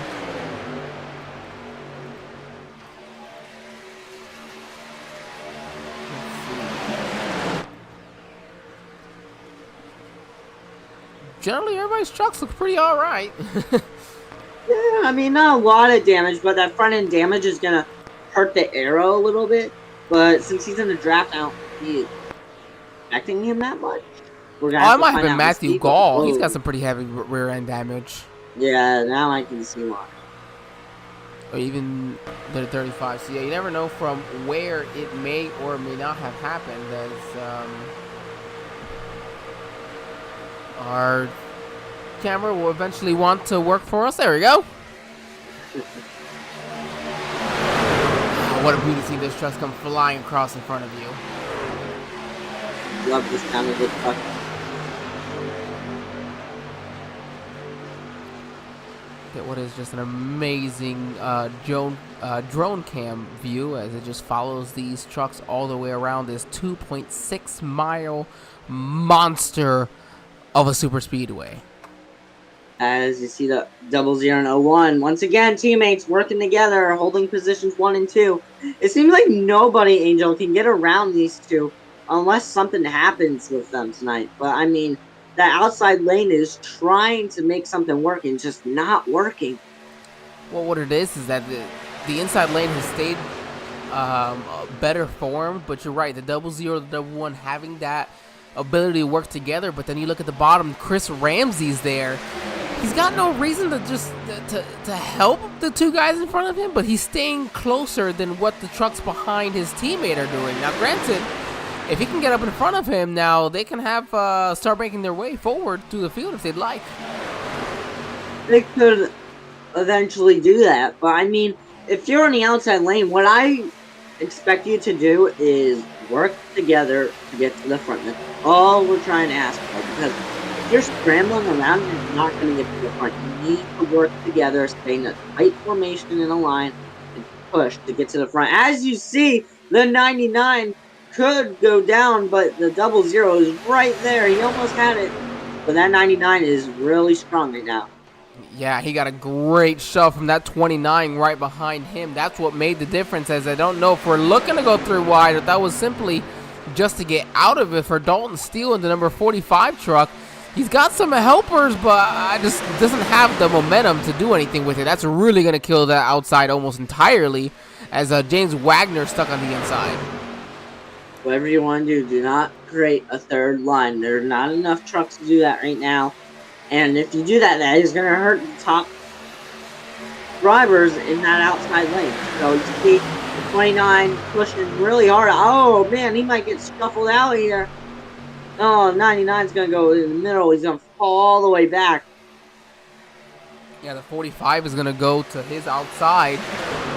Speaker 2: Generally, everybody's trucks look pretty all right.
Speaker 3: Yeah, I mean, not a lot of damage, but that front end damage is going to hurt the aero a little bit. But since he's in the draft now, affecting him that much. We're
Speaker 2: Oh,
Speaker 3: gonna
Speaker 2: it
Speaker 3: have to
Speaker 2: might have
Speaker 3: find
Speaker 2: been
Speaker 3: out
Speaker 2: Matthew
Speaker 3: this
Speaker 2: Gall. He's
Speaker 3: week.
Speaker 2: got some pretty heavy rear end damage.
Speaker 3: Yeah, now I can see why.
Speaker 2: Or even the 35. So yeah, you never know from where it may or may not have happened. As our camera will eventually want to work for us. There we go. Oh, what a beauty to see those trucks come flying across in front of you.
Speaker 3: Love this kind of good truck.
Speaker 2: Get what is just an amazing drone cam view as it just follows these trucks all the way around this 2.6 mile monster of a super speedway.
Speaker 3: As you see the 00 and 01. Once again, teammates working together, holding positions 1 and 2. It seems like nobody, Angel, can get around these two unless something happens with them tonight. But, I mean, that outside lane is trying to make something work and just not working.
Speaker 2: Well, what it is that the inside lane has stayed better formed, but you're right, the 00, the 01 having that ability to work together, but then you look at the bottom, Chris Ramsey's there. He's got no reason to just to help the two guys in front of him, but he's staying closer than what the trucks behind his teammate are doing. Now, granted, if he can get up in front of him, now they can have start making their way forward through the field if they'd like.
Speaker 3: They could eventually do that, but I mean, if you're on the outside lane, what I expect you to do is work together to get to the front. That's all we're trying to ask for, because if you're scrambling around, you're not going to get to the front. You need to work together, stay in a tight formation in a line, and push to get to the front. As you see, the 99 could go down, but the 00 is right there. He almost had it, but that 99 is really strong right now.
Speaker 2: Yeah, he got a great shove from that 29 right behind him. That's what made the difference, as I don't know if we're looking to go through wide, if that was simply just to get out of it for Dalton Steele in the number 45 truck. He's got some helpers, but I just doesn't have the momentum to do anything with it. That's really going to kill that outside almost entirely, as James Wagoner stuck on the inside.
Speaker 3: Whatever you want to do not create a third line. There are not enough trucks to do that right now. And if you do that, that is going to hurt the top drivers in that outside lane. So you see the 29 pushing really hard. Oh, man, he might get scuffled out here. Oh, 99 is going to go in the middle. He's going to fall all the way back.
Speaker 2: Yeah, the 45 is going to go to his outside.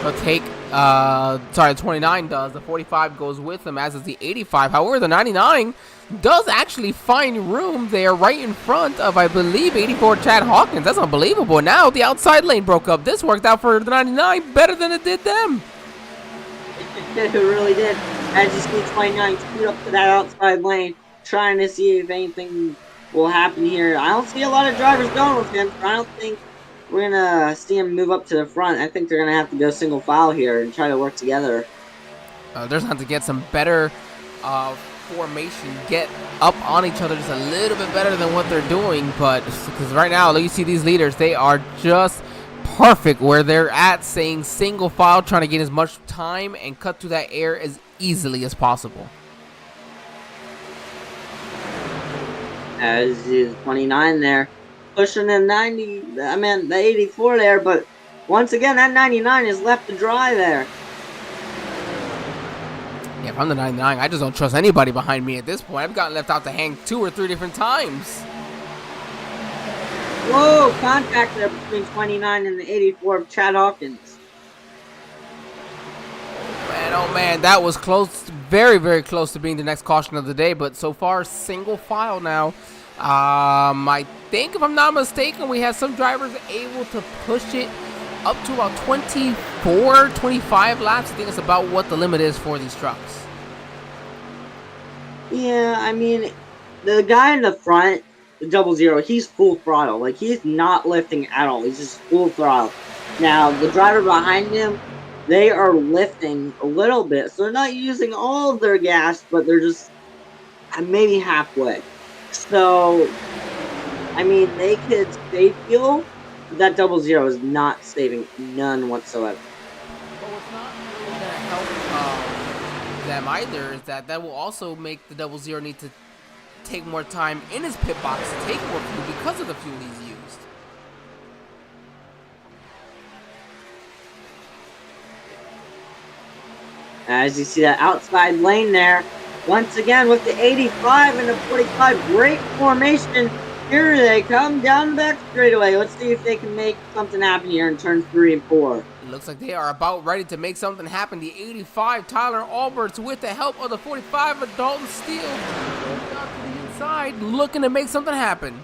Speaker 2: He'll take, the 29 does. The 45 goes with him, as is the 85. However, the 99 does actually find room there right in front of, I believe, 84 Chad Hawkins. That's unbelievable. Now the outside lane broke up. This worked out for the 99 better than it did them.
Speaker 3: It really did. As you see 29 scoot up to that outside lane, trying to see if anything will happen here. I don't see a lot of drivers going with him. I don't think we're going to see him move up to the front. I think they're going to have to go single file here and try to work together.
Speaker 2: They're going to have to get some better formation, get up on each other just a little bit better than what they're doing. But because right now, you see these leaders, they are just perfect where they're at, saying single file, trying to get as much time and cut through that air as easily as possible.
Speaker 3: As is 29 there, pushing the 90, I mean the 84 there, but once again that 99 is left to dry there.
Speaker 2: Yeah, if I'm the 99, I just don't trust anybody behind me at this point. I've gotten left out to hang 2 or 3 different times.
Speaker 3: Whoa, contact there between 29 and the 84 of Chad Hawkins.
Speaker 2: Man, oh man, that was close, very, very close to being the next caution of the day, but so far, single file now. I think, if I'm not mistaken, we have some drivers able to push it up to about 24, 25 laps. I think it's about what the limit is for these trucks.
Speaker 3: Yeah, I mean, the guy in the front, the 00, he's full throttle. Like, he's not lifting at all. He's just full throttle. Now, the driver behind him, they are lifting a little bit. So they're not using all of their gas, but they're just maybe halfway. So, I mean, they could save fuel, but that 00 is not saving none whatsoever.
Speaker 2: But what's not really going to help them either is that will also make the 00 need to take more time in his pit box to take more fuel because of the fuel he's used.
Speaker 3: As you see that outside lane there, once again with the 85 and the 45, great formation. Here they come down the back straightaway. Let's see if they can make something happen here in turns 3 and 4.
Speaker 2: It looks like they are about ready to make something happen. The 85, Tyler Alberts, with the help of the 45 of Dalton Steele, going out to the inside, looking to make something happen.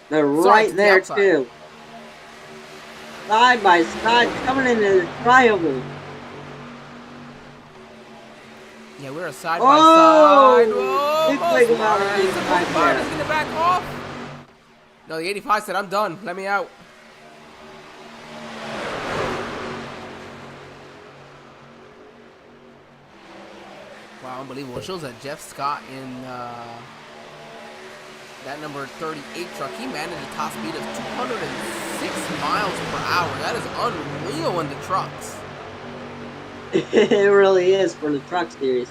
Speaker 3: They're right there too. Side by side, coming into the triangle.
Speaker 2: Yeah, we're a side by side.
Speaker 3: Oh! Big wiggle out of the 85 there.
Speaker 2: He's gonna back off. No, the 85 said, I'm done. Let me out. Wow, unbelievable. It shows that Jeff Scott in that number 38 truck, he managed a top speed of 206 miles per hour. That is unreal in the trucks.
Speaker 3: It really is for the truck series.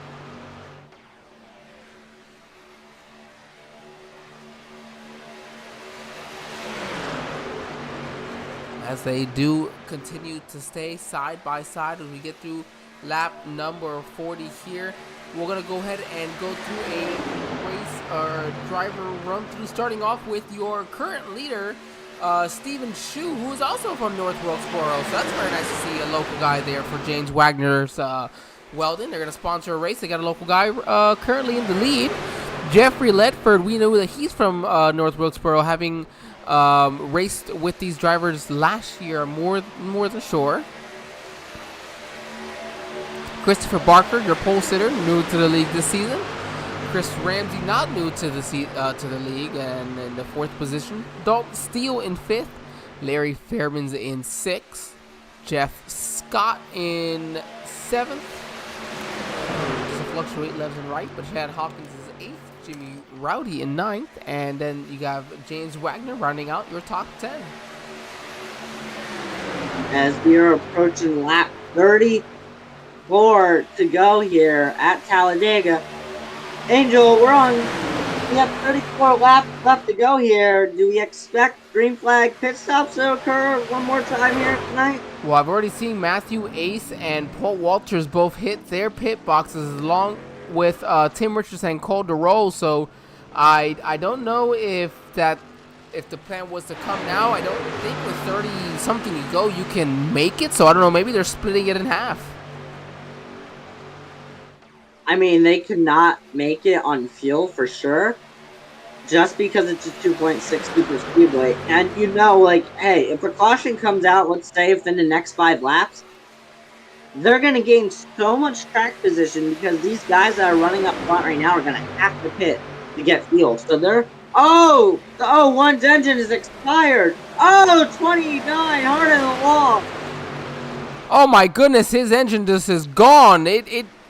Speaker 2: As they do continue to stay side by side as we get through lap number 40 here. We're going to go ahead and go through a race or driver run through, starting off with your current leader, Stephen Shu, who is also from North Wilkesboro. So that's very nice to see a local guy there for James Wagner's Welding. They're going to sponsor a race. They got a local guy currently in the lead. Jeffrey Ledford, we know that he's from North Wilkesboro, having raced with these drivers last year more than sure. Christopher Barker, your pole sitter, new to the league this season. Chris Ramsey, not new to the league, and in the 4th position. Dalton Steele in 5th. Larry Fairman's in 6th. Jeff Scott in 7th. Just fluctuate left and right, but Chad Hawkins is 8th. Jimmy Rowdy in 9th. And then you have James Wagner rounding out your top 10.
Speaker 3: As we are approaching lap 34 to go here at Talladega. Angel, we have 34 laps left to go here. Do we expect green flag pit stops to occur one more time here tonight?
Speaker 2: Well, I've already seen Matthew Ace and Paul Walters both hit their pit boxes along with Tim Richards and Cole DeRoe. So I don't know if the plan was to come now. I don't think with 30 something to go you can make it. So I don't know. Maybe they're splitting it in half.
Speaker 3: I mean, they could not make it on fuel for sure, just because it's a 2.6 super speedway. And you know, like, hey, if precaution comes out, let's say within the next 5 laps, they're going to gain so much track position because these guys that are running up front right now are going to have to pit to get fuel. So they're, the 01's engine is expired. 29, hard in the wall.
Speaker 2: Oh my goodness, his engine just is gone.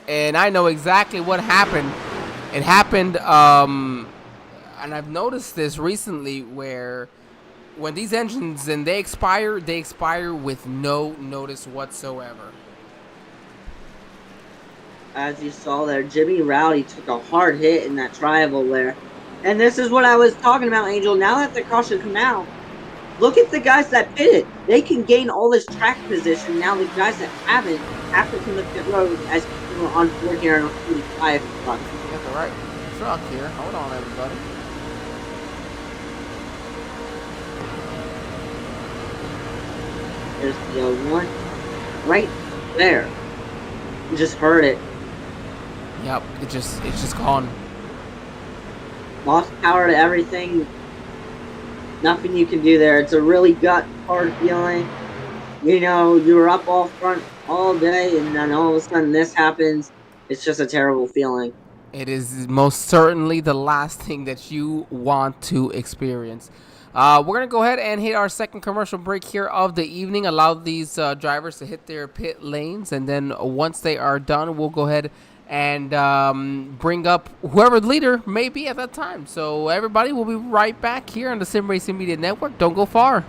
Speaker 2: And I know exactly what happened. It happened, and I've noticed this recently, where when these engines and they expire with no notice whatsoever.
Speaker 3: As you saw there, Jimmy Rowdy took a hard hit in that triangle there. And this is what I was talking about, Angel. Now that the caution come out, look at the guys that pitted. They can gain all this track position. Now the guys that haven't have to come to pit road as we're on board here on 45.
Speaker 2: You got the right truck here. Hold on, everybody.
Speaker 3: There's the one right there. You just heard it.
Speaker 2: Yep, it's just gone.
Speaker 3: Lost power to everything. Nothing you can do there. It's a really gut hard feeling. You know, you were up all front all day, and then all of a sudden this happens. It's just a terrible feeling.
Speaker 2: It is most certainly the last thing that you want to experience. We're going to go ahead and hit our second commercial break here of the evening. Allow these drivers to hit their pit lanes, and then once they are done, we'll go ahead and bring up whoever the leader may be at that time. So everybody, we'll be right back here on the Sim Racing Media Network. Don't go far.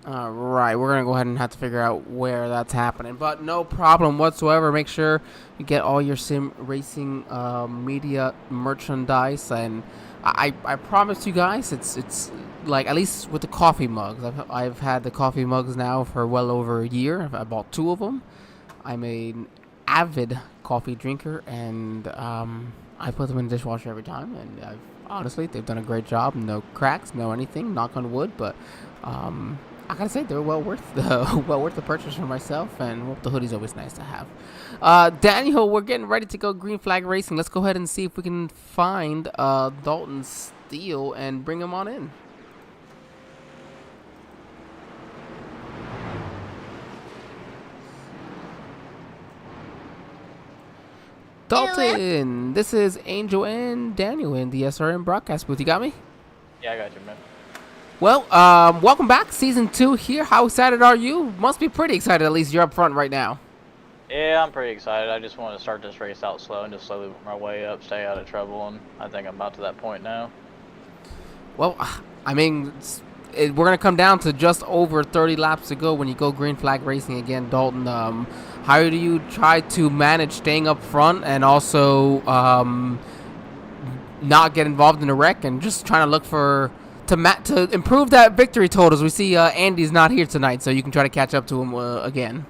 Speaker 2: All right, we're going to go ahead and have to figure out where that's happening. But no problem whatsoever. Make sure you get all your sim racing media merchandise. And I promise you guys, it's like, at least with the coffee mugs. I've had the coffee mugs now for well over a year. I bought 2 of them. I'm an avid coffee drinker, and I put them in the dishwasher every time. And honestly, they've done a great job. No cracks, no anything. Knock on wood, but I gotta say they're well worth the purchase for myself, and well, the hoodie's always nice to have. Daniel, we're getting ready to go green flag racing. Let's go ahead and see if we can find Dalton Steele and bring him on in. Dalton, this is Angel and Daniel in the SRM broadcast booth. You got me?
Speaker 4: Yeah, I got you, man.
Speaker 2: Well, welcome back, season 2 here. How excited are you? Must be pretty excited. At least you're up front right now.
Speaker 4: Yeah, I'm pretty excited. I just want to start this race out slow and just slowly work my way up, stay out of trouble, and I think I'm about to that point now.
Speaker 2: Well, I mean, we're going to come down to just over 30 laps to go when you go green flag racing again, Dalton. How do you try to manage staying up front and also not get involved in a wreck and just trying to look for to improve that victory totals? We see Andy's not here tonight, so you can try to catch up to him again.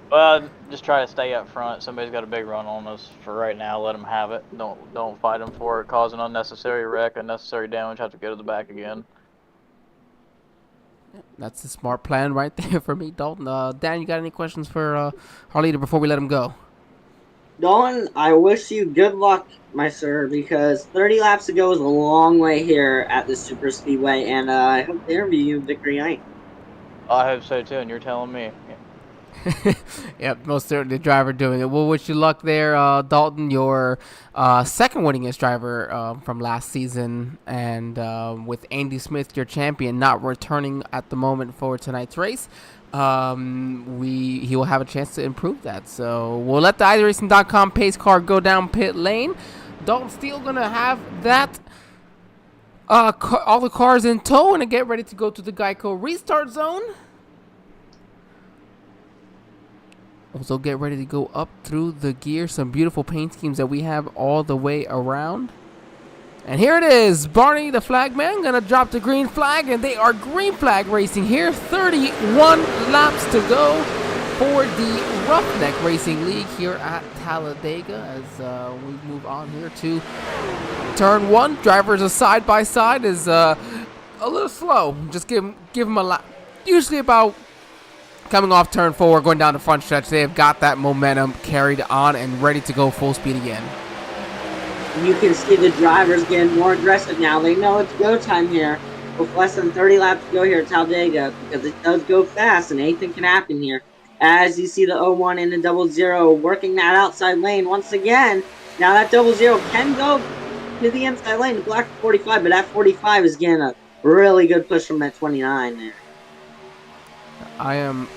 Speaker 4: Well, just try to stay up front. Somebody's got a big run on us for right now. Let them have it. Don't fight them for it. Cause an unnecessary wreck, unnecessary damage. Have to go to the back again.
Speaker 2: That's a smart plan right there for me, Dalton. Dan, you got any questions for our leader before we let him go?
Speaker 3: Dalton, I wish you good luck, my sir, because 30 laps to go is a long way here at the Super Speedway, and I hope to interview you in victory night.
Speaker 4: I hope so too, and you're telling me.
Speaker 2: Yep, most certainly the driver doing it. We'll wish you luck there, Dalton, your second winningest driver from last season, and with Andy Smith, your champion, not returning at the moment for tonight's race. He will have a chance to improve that. So we'll let the Iracing.com pace car go down pit lane. Dalton Steele gonna have that all the cars in tow and get ready to go to the Geico restart zone. Also get ready to go up through the gear. Some beautiful paint schemes that we have all the way around. And here it is, Barney the flagman gonna drop the green flag, and they are green flag racing here. 31 laps to go for the Roughneck Racing League here at Talladega as we move on here to turn 1. Drivers are side by side is a little slow. Just give them a lap. Usually about coming off turn 4, going down the front stretch, they have got that momentum carried on and ready to go full speed again.
Speaker 3: You can see the drivers getting more aggressive now. They know it's go time here. With less than 30 laps to go here at Talladega, because it does go fast and anything can happen here. As you see the 01 and the 00 working that outside lane once again. Now that 00 can go to the inside lane, the black 45, but that 45 is getting a really good push from that 29 there.
Speaker 2: I am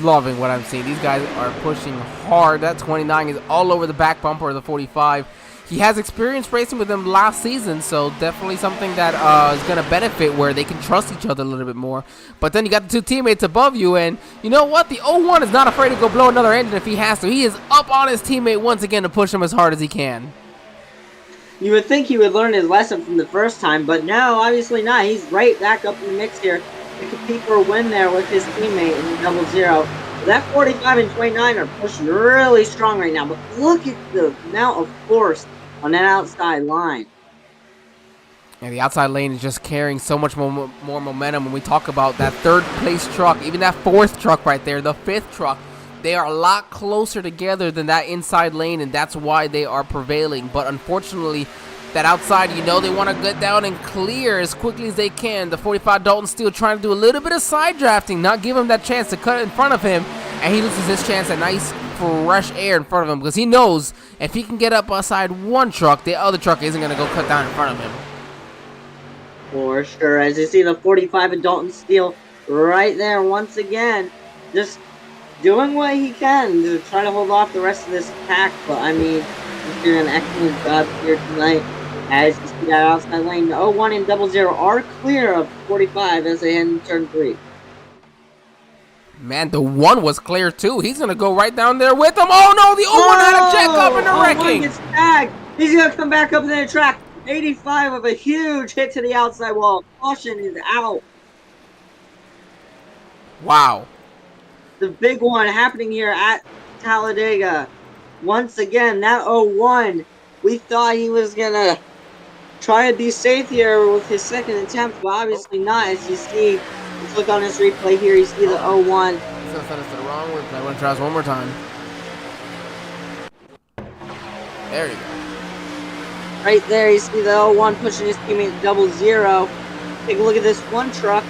Speaker 2: loving what I'm seeing. These guys are pushing hard. That 29 is all over the back bumper of the 45. He has experience racing with them last season, so definitely something that is going to benefit where they can trust each other a little bit more. But then you got the 2 teammates above you, and you know what? The 01 is not afraid to go blow another engine if he has to. He is up on his teammate once again to push him as hard as he can.
Speaker 3: You would think he would learn his lesson from the first time, but no, obviously not. He's right back up in the mix here to compete for a win there with his teammate in the 00. That 45 and 29 are pushing really strong right now, but look at the amount of force on that outside line.
Speaker 2: Yeah, the outside lane is just carrying so much more momentum. When we talk about that 3rd place truck, even that 4th truck right there, the 5th truck, they are a lot closer together than that inside lane, and that's why they are prevailing. But unfortunately, that outside, you know, they want to get down and clear as quickly as they can. The 45 Dalton Steele trying to do a little bit of side drafting, not give him that chance to cut in front of him, and he loses his chance at nice fresh air in front of him, because he knows if he can get up outside one truck, the other truck isn't going to go cut down in front of him.
Speaker 3: For sure. As you see the 45 of Dalton Steele right there once again, just doing what he can to try to hold off the rest of this attack. But I mean, he's doing an excellent job here tonight. As you see that outside lane, the 01 and 00 are clear of 45 as they head into turn 3.
Speaker 2: Man, the 1 was clear too. He's gonna go right down there with him. Oh no, the 01 had a jack up in the wrecking.
Speaker 3: Gets tagged. He's gonna come back up in the track. 85 of a huge hit to the outside wall. Caution is out.
Speaker 2: Wow.
Speaker 3: The big one happening here at Talladega. Once again, that 01, we thought he was gonna try to be safe here with his second attempt, but obviously not. As you see, let's look on this replay here. You see the 01.
Speaker 2: He's gonna send us to the wrong replay. I'm gonna try this one more time. There you go.
Speaker 3: Right there, you see the 01 pushing his teammate 00. Take a look at this one truck.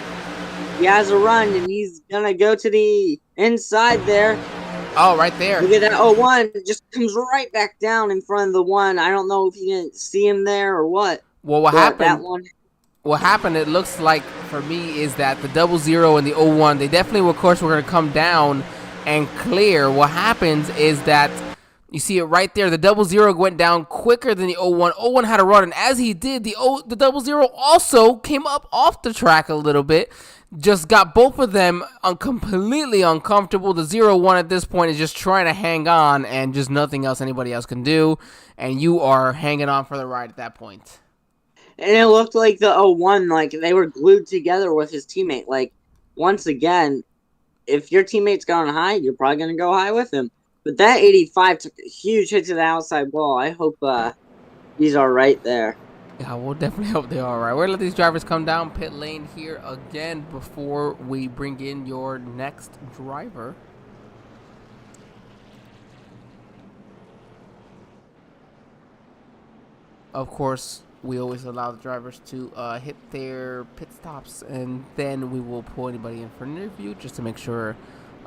Speaker 3: He has a run, and he's gonna go to the inside there.
Speaker 2: Oh, right there.
Speaker 3: Look at that 01. It just comes right back down in front of the 1. I don't know if you didn't see him there or what.
Speaker 2: Well, what
Speaker 3: But
Speaker 2: happened?
Speaker 3: that one,
Speaker 2: What happened? It looks like for me is that the 00 and the 01, they definitely, of course, were gonna come down and clear. What happens is that you see it right there. The 00 went down quicker than the 01. 01 had a run, and as he did, the 00 also came up off the track a little bit. Just got both of them completely uncomfortable. The 01 at this point is just trying to hang on, and just nothing else anybody else can do. And you are hanging on for the ride at that point.
Speaker 3: and it looked like the 01, like they were glued together with his teammate. Like, once again, if your teammate's going high, you're probably going to go high with him. But that 85 took a huge hit to the outside wall. I hope he's all right there.
Speaker 2: Yeah, we'll definitely hope they're all right. We're going to let these drivers come down pit lane here again before we bring in your next driver. Of course, we always allow the drivers to hit their pit stops, and then we will pull anybody in for an interview just to make sure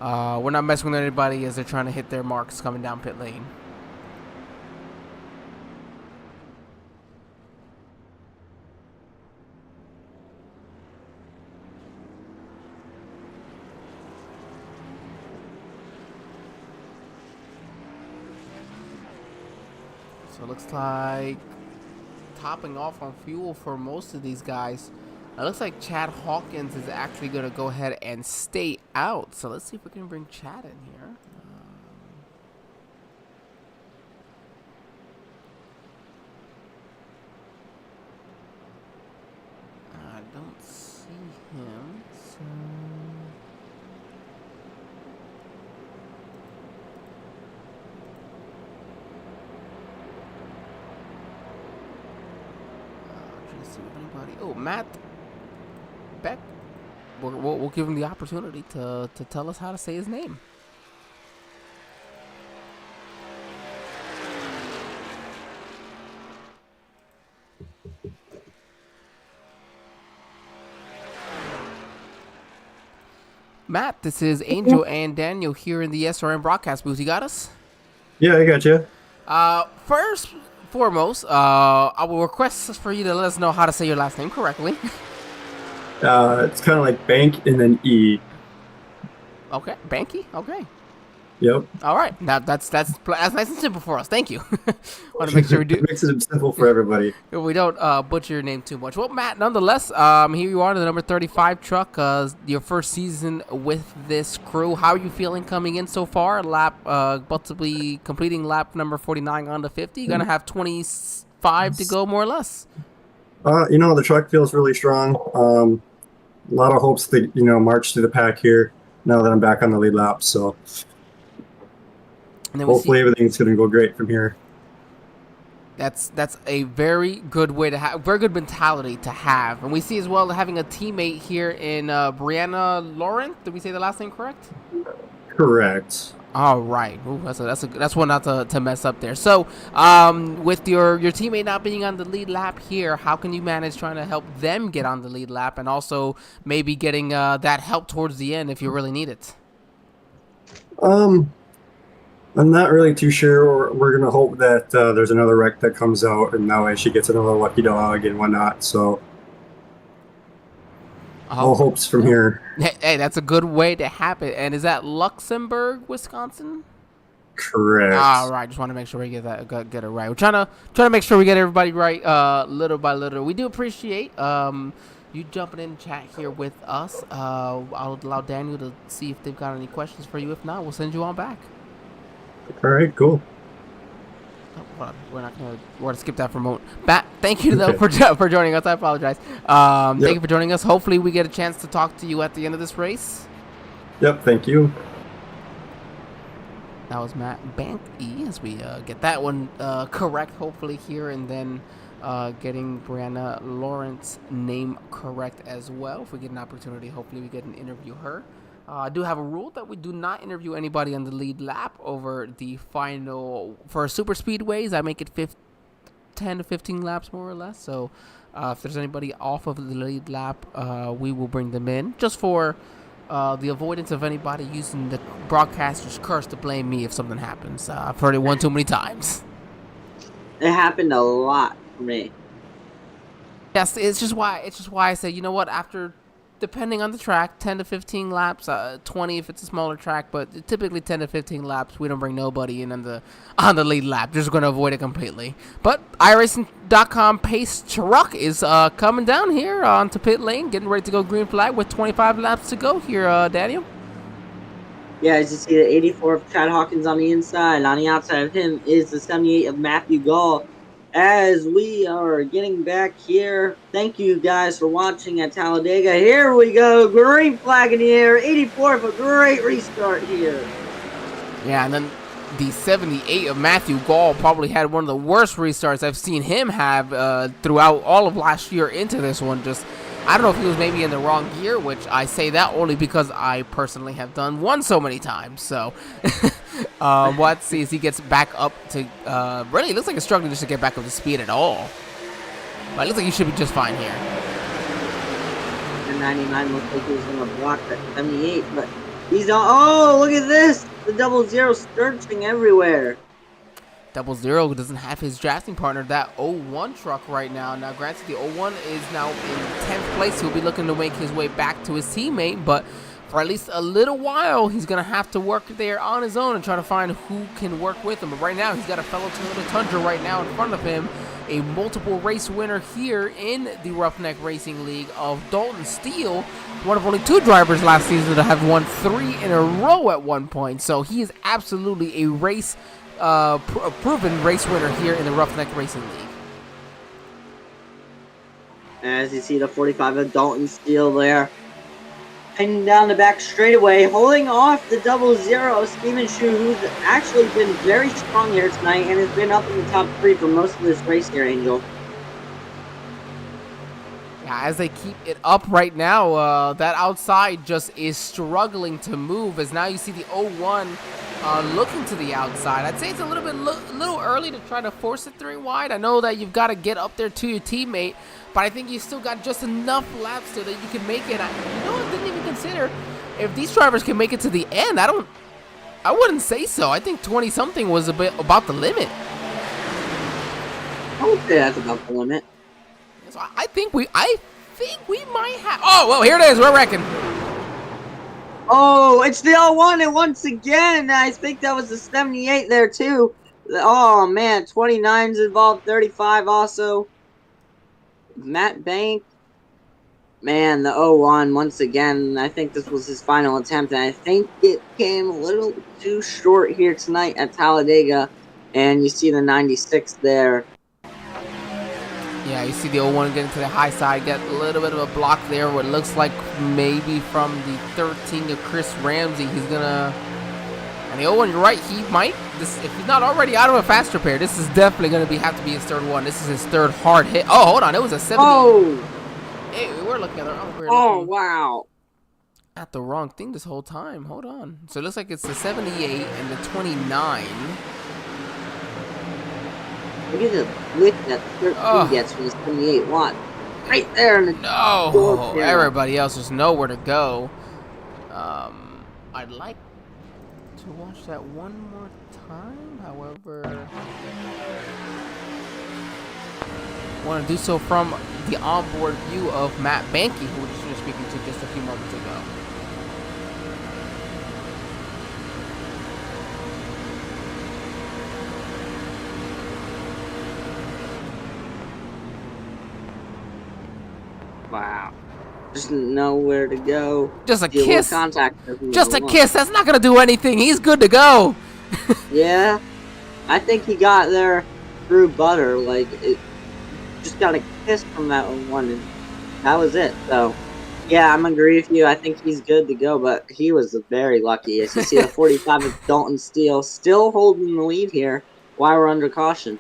Speaker 2: we're not messing with anybody as they're trying to hit their marks coming down pit lane. So it looks like topping off on fuel for most of these guys. It looks like Chad Hawkins is actually going to go ahead and stay out. So let's see if we can bring Chad in here. I don't see him. So trying to see if anybody. Oh, Matt Beck. We'll give him the opportunity to tell us how to say his name. Matt, this is Angel and Daniel here in the SRM broadcast booth. You got us?
Speaker 5: Yeah, I got you.
Speaker 2: First, foremost, I will request for you to let us know how to say your last name correctly.
Speaker 5: It's kind of like bank and then E.
Speaker 2: Okay, Banky. Okay.
Speaker 5: Yep.
Speaker 2: All right. Now that's nice and simple for us. Thank you. Want to make sure we do.
Speaker 5: It makes it simple for everybody.
Speaker 2: We don't butcher your name too much. Well, Matt, nonetheless, here you are, the number 35 truck. Your first season with this crew. How are you feeling coming in so far? About to be completing lap number 49 on the 50. You're gonna have 25 to go, more or less.
Speaker 5: The truck feels really strong. A lot of hopes to march through the pack here now that I'm back on the lead lap. So
Speaker 2: And then
Speaker 5: hopefully everything's gonna go great from here.
Speaker 2: That's a very good way to have, very good mentality to have. And we see as well having a teammate here in Brianna Laurent. Did we say the last name correct?
Speaker 5: Correct.
Speaker 2: All right. Ooh, that's one not to mess up there. So, with your teammate not being on the lead lap here, how can you manage trying to help them get on the lead lap, and also maybe getting that help towards the end if you really need it?
Speaker 5: I'm not really too sure. We're gonna hope that there's another wreck that comes out, and that way she gets another lucky dog and whatnot. So all hopes from here.
Speaker 2: Hey, that's a good way to have it. And is that Luxembourg, Wisconsin?
Speaker 5: Correct.
Speaker 2: All right, just want to make sure we get it right. We're trying to make sure we get everybody right, little by little. We do appreciate you jumping in chat here with us. I'll allow Daniel to see if they've got any questions for you. If not, we'll send you on back.
Speaker 5: All right, cool.
Speaker 2: Oh, we're gonna skip that for a moment. Thank you though for joining us. I apologize. Thank you for joining us. Hopefully we get a chance to talk to you at the end of this race.
Speaker 5: Yep, thank you.
Speaker 2: That was Matt Banky as we get that one correct, hopefully here, and then getting Brianna Lawrence's name correct as well. If we get an opportunity, hopefully we get an interview her. I do have a rule that we do not interview anybody on the lead lap over the final. For super speedways, I make it 10 to 15 laps more or less. So if there's anybody off of the lead lap, we will bring them in just for the avoidance of anybody using the broadcaster's curse to blame me if something happens. I've heard it one too many times.
Speaker 3: It happened a lot for me.
Speaker 2: Yes, it's just why I say, you know what, after, depending on the track, 10 to 15 laps, 20 if it's a smaller track, but typically 10 to 15 laps, we don't bring nobody in on the lead lap. Just going to avoid it completely. But Iracing.com pace truck is coming down here onto pit lane, getting ready to go green flag with 25 laps to go here, Daniel.
Speaker 3: Yeah, as you see, the 84 of Chad Hawkins on the inside. On the outside of him is the 78 of Matthew Gall. As we are getting back here, thank you guys for watching at Talladega. Here we go, green flag in the air, 84 for a great restart here. Yeah,
Speaker 2: and then the 78 of Matthew Gall probably had one of the worst restarts I've seen him have throughout all of last year into this one. Just, I don't know if he was maybe in the wrong gear, which I say that only because I personally have done one so many times. So, let's see as he gets back up to, really, it looks like he's struggling just to get back up to speed at all. But it looks like he should be just fine here.
Speaker 3: The 99 looks like he was going to block that 78, but he's on. Oh, look at this! The 00 searching everywhere.
Speaker 2: 00 doesn't have his drafting partner, that 01 truck right now. Now, granted, the 01 is now in 10th place. He'll be looking to make his way back to his teammate, but for at least a little while, he's going to have to work there on his own and try to find who can work with him. But right now, he's got a fellow Toyota Tundra right now in front of him, a multiple race winner here in the Roughneck Racing League of Dalton Steele, one of only 2 drivers last season to have won 3 in a row at one point. So he is absolutely a race a proven race winner here in the Roughneck Racing League.
Speaker 3: As you see the 45 of Dalton Steele there, heading down the back straightaway, holding off the 00 Steven Shu, who's actually been very strong here tonight and has been up in the top 3 for most of this race here, Angel.
Speaker 2: Yeah, as they keep it up right now, that outside just is struggling to move, as now you see the 01 looking to the outside. I'd say it's a little bit little early to try to force it 3 wide. I know that you've got to get up there to your teammate, but I think you still got just enough laps so that you can make it. I didn't even consider if these drivers can make it to the end. I wouldn't say so. I think 20-something was a bit about the limit.
Speaker 3: I would say that's about the limit.
Speaker 2: So I think we might have. Oh, well, here it is. We're wrecking.
Speaker 3: Oh, it's the 01, and once again, I think that was the 78 there, too. Oh, man, 29's involved, 35 also. Matt Bank. Man, the 01, once again, I think this was his final attempt, and I think it came a little too short here tonight at Talladega. And you see the 96 there.
Speaker 2: Yeah, you see the 01 getting to the high side, get a little bit of a block there, what looks like maybe from the 13 of Chris Ramsey. He's gonna, and the 01, you're right, he might, if he's not already out of a fast repair, this is definitely gonna have to be his 3rd one. This is his 3rd hard hit. Oh, hold on, it was a 70.
Speaker 3: Oh!
Speaker 2: Hey, we were looking at
Speaker 3: Wow.
Speaker 2: At the wrong thing this whole time. Hold on. So it looks like it's the 78 and the 29.
Speaker 3: Look at the lift that 13 gets from the 78 watt. Right there in the
Speaker 2: No, everybody else just nowhere to go. I'd like to watch that one more time. However, I want to do so from the onboard view of Matt Banky, who we were speaking to just a few moments ago.
Speaker 3: Wow. Just nowhere to go.
Speaker 2: Just a
Speaker 3: Deal with
Speaker 2: kiss.
Speaker 3: contact.
Speaker 2: Just a kiss. That's not gonna do anything. He's good to go.
Speaker 3: Yeah, I think he got there through butter. Like, it just got a kiss from that one, and that was it. So, yeah, I'm agree with you. I think he's good to go, but he was very lucky. As you see, the 45 of Dalton Steele still holding the lead here while we're under caution.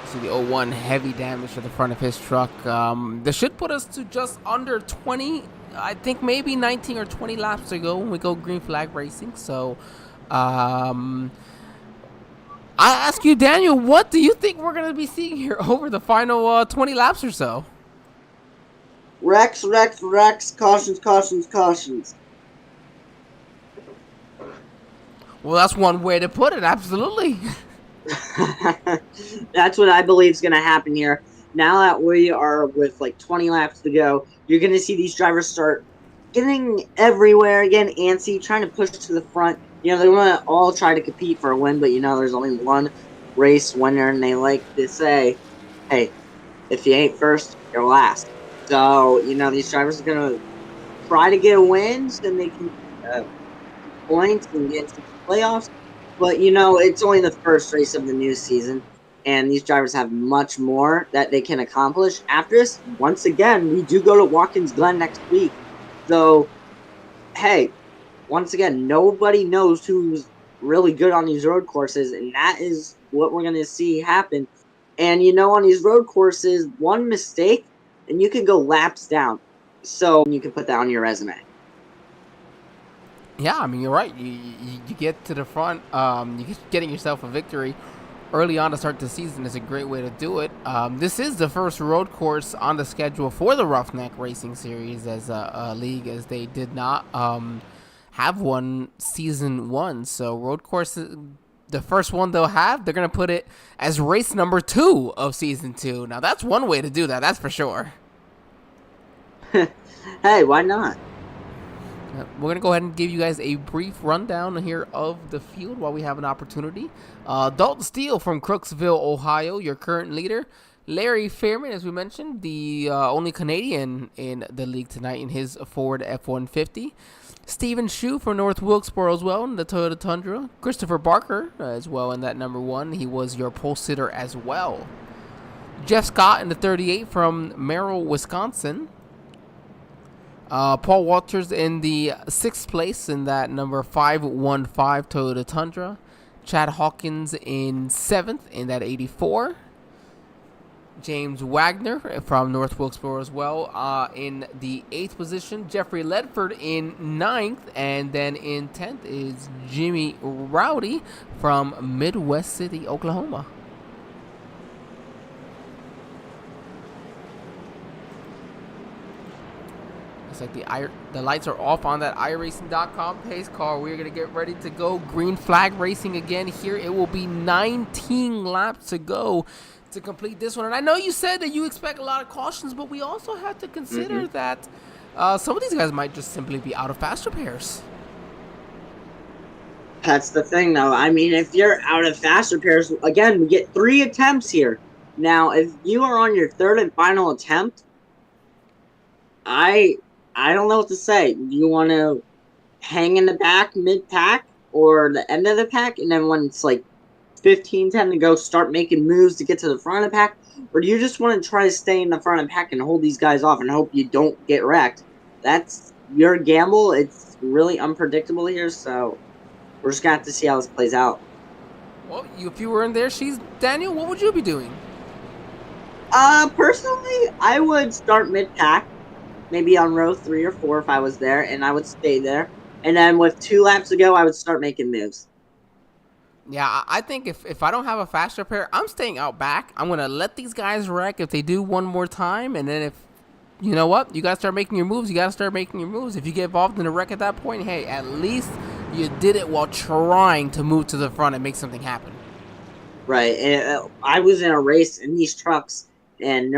Speaker 2: See the 01 heavy damage to the front of his truck. This should put us to just under 20. I think maybe 19 or 20 laps to go when we go green flag racing. So, I ask you, Daniel, what do you think we're going to be seeing here over the final 20 laps or so?
Speaker 3: Wrecks, cautions.
Speaker 2: Well, that's one way to put it. Absolutely.
Speaker 3: That's what I believe is going to happen here. Now that we are with like 20 laps to go, you're going to see these drivers start getting everywhere again, antsy, trying to push to the front. You know, they want to all try to compete for a win, but you know, there's only one race winner, and they like to say, hey, if you ain't first, you're last. So, you know, these drivers are going to try to get wins, then they can points and get to the playoffs. But, you know, it's only the first race of the new season, and these drivers have much more that they can accomplish. After this, once again, we do go to Watkins Glen next week. So, hey, once again, nobody knows who's really good on these road courses, and that is what we're going to see happen. And, you know, on these road courses, one mistake, and you can go laps down. So, you can put that on your resume.
Speaker 2: Yeah, I mean, you're right. You get to the front, getting yourself a victory early on to start the season is a great way to do it. This is the first road course on the schedule for the Roughneck Racing Series as a league, as they did not have one season one. So road course, the first one they'll have, they're going to put it as race number 2 of season 2. Now, that's one way to do that, that's for sure.
Speaker 3: Hey, why not?
Speaker 2: We're going to go ahead and give you guys a brief rundown here of the field while we have an opportunity. Dalton Steele from Crooksville, Ohio, your current leader. Larry Fairman, as we mentioned, the only Canadian in the league tonight in his Ford F-150. Stephen Shue from North Wilkesboro as well in the Toyota Tundra. Christopher Barker as well in that number 1. He was your pole sitter as well. Jeff Scott in the 38 from Merrill, Wisconsin. Paul Walters in the 6th place in that number 515 Toyota Tundra. Chad Hawkins in 7th in that 84. James Wagner from North Wilkesboro as well in the 8th position. Jeffrey Ledford in 9th. And then in 10th is Jimmy Rowdy from Midwest City, Oklahoma. Looks like the lights are off on that iRacing.com pace car. We're going to get ready to go green flag racing again here. It will be 19 laps to go to complete this one. And I know you said that you expect a lot of cautions, but we also have to consider that some of these guys might just simply be out of faster pairs.
Speaker 3: That's the thing, though. I mean, if you're out of faster pairs, again, we get 3 attempts here. Now, if you are on your 3rd and final attempt, I don't know what to say. Do you want to hang in the back mid-pack or the end of the pack, and then when it's like 15-10 to go, start making moves to get to the front of the pack? Or do you just want to try to stay in the front of the pack and hold these guys off and hope you don't get wrecked? That's your gamble. It's really unpredictable here, so we're just going to have to see how this plays out.
Speaker 2: Well, if you were in their shoes, Daniel, what would you be doing?
Speaker 3: Personally, I would start mid-pack. Maybe on row 3 or 4 if I was there, and I would stay there. And then with 2 laps to go, I would start making moves.
Speaker 2: Yeah, I think if I don't have a faster pair, I'm staying out back. I'm going to let these guys wreck if they do one more time. And then if, you know what, you got to start making your moves. You got to start making your moves. If you get involved in a wreck at that point, hey, at least you did it while trying to move to the front and make something happen.
Speaker 3: Right. And I was in a race in these trucks, and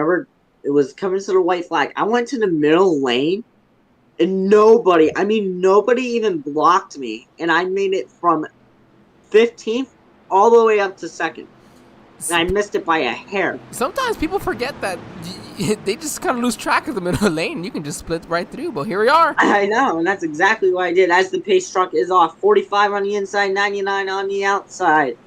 Speaker 3: it was coming to the white flag. I went to the middle lane, and nobody even blocked me. And I made it from 15th all the way up to 2nd. and I missed it by a hair.
Speaker 2: Sometimes people forget that they just kind of lose track of the middle of the lane. You can just split right through, but here we are.
Speaker 3: I know, and that's exactly what I did. As the pace truck is off, 45 on the inside, 99 on the outside.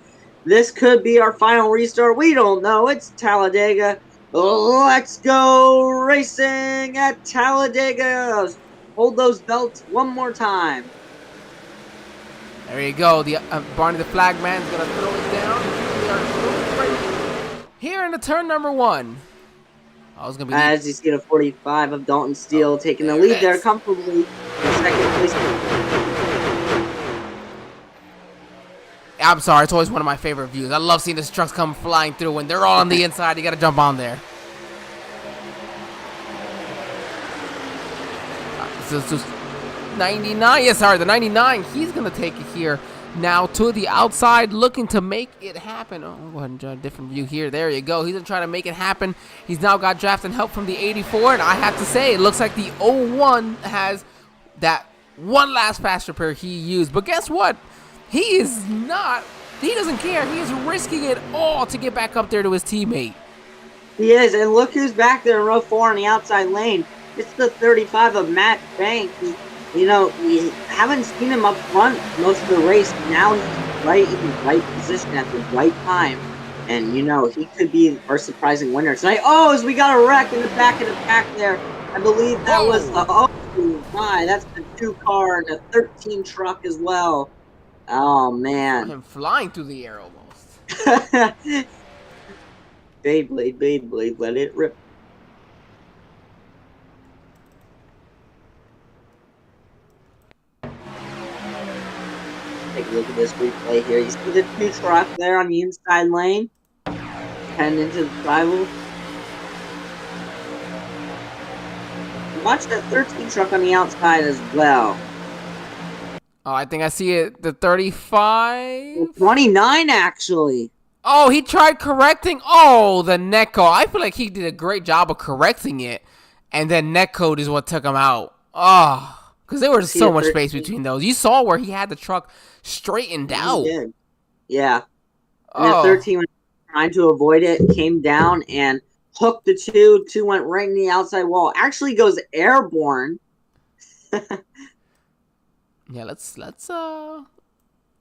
Speaker 3: This could be our final restart. We don't know. It's Talladega. Let's go racing at Talladega. Hold those belts one more time.
Speaker 2: There you go. The Barney the flag man's gonna throw it down. We are right here into turn number 1. I was gonna be
Speaker 3: As you see the 45 of Dalton Steele taking the lead there comfortably. The second place.
Speaker 2: I'm sorry, it's always one of my favorite views. I love seeing these trucks come flying through. When they're all on the inside, you gotta jump on there. This is 99. Yes, sorry, the 99. He's gonna take it here now to the outside, looking to make it happen. Oh, go ahead and try a different view here. There you go. He's gonna try to make it happen. He's now got draft and help from the 84, and I have to say, it looks like the 01 has that one last fast repair he used. But guess what? He is not. He doesn't care. He is risking it all to get back up there to his teammate.
Speaker 3: He is, and look who's back there in row 4 on the outside lane. It's the 35 of Matt Bank. You know, we haven't seen him up front most of the race. Now he's right in the right position at the right time. And, you know, he could be our surprising winner tonight. Oh, as we got a wreck in the back of the pack there. I believe that was the... Oh, my. That's the 2 car and the 13 truck as well. Oh, man.
Speaker 2: I'm flying through the air almost.
Speaker 3: Beyblade, let it rip. Take a look at this replay here. You see the 2 truck there on the inside lane. Heading into the rival. Watch that 13 truck on the outside as well.
Speaker 2: Oh, I think I see it. The 35?
Speaker 3: 29, actually.
Speaker 2: Oh, he tried correcting. Oh, the netcode. I feel like he did a great job of correcting it. And then netcode is what took him out. Oh, because there was so much space between those. You saw where he had the truck straightened out.
Speaker 3: He did. Yeah. And the 13 was trying to avoid it, came down and hooked the 2. 2 went right in the outside wall. Actually goes airborne.
Speaker 2: Yeah, let's well,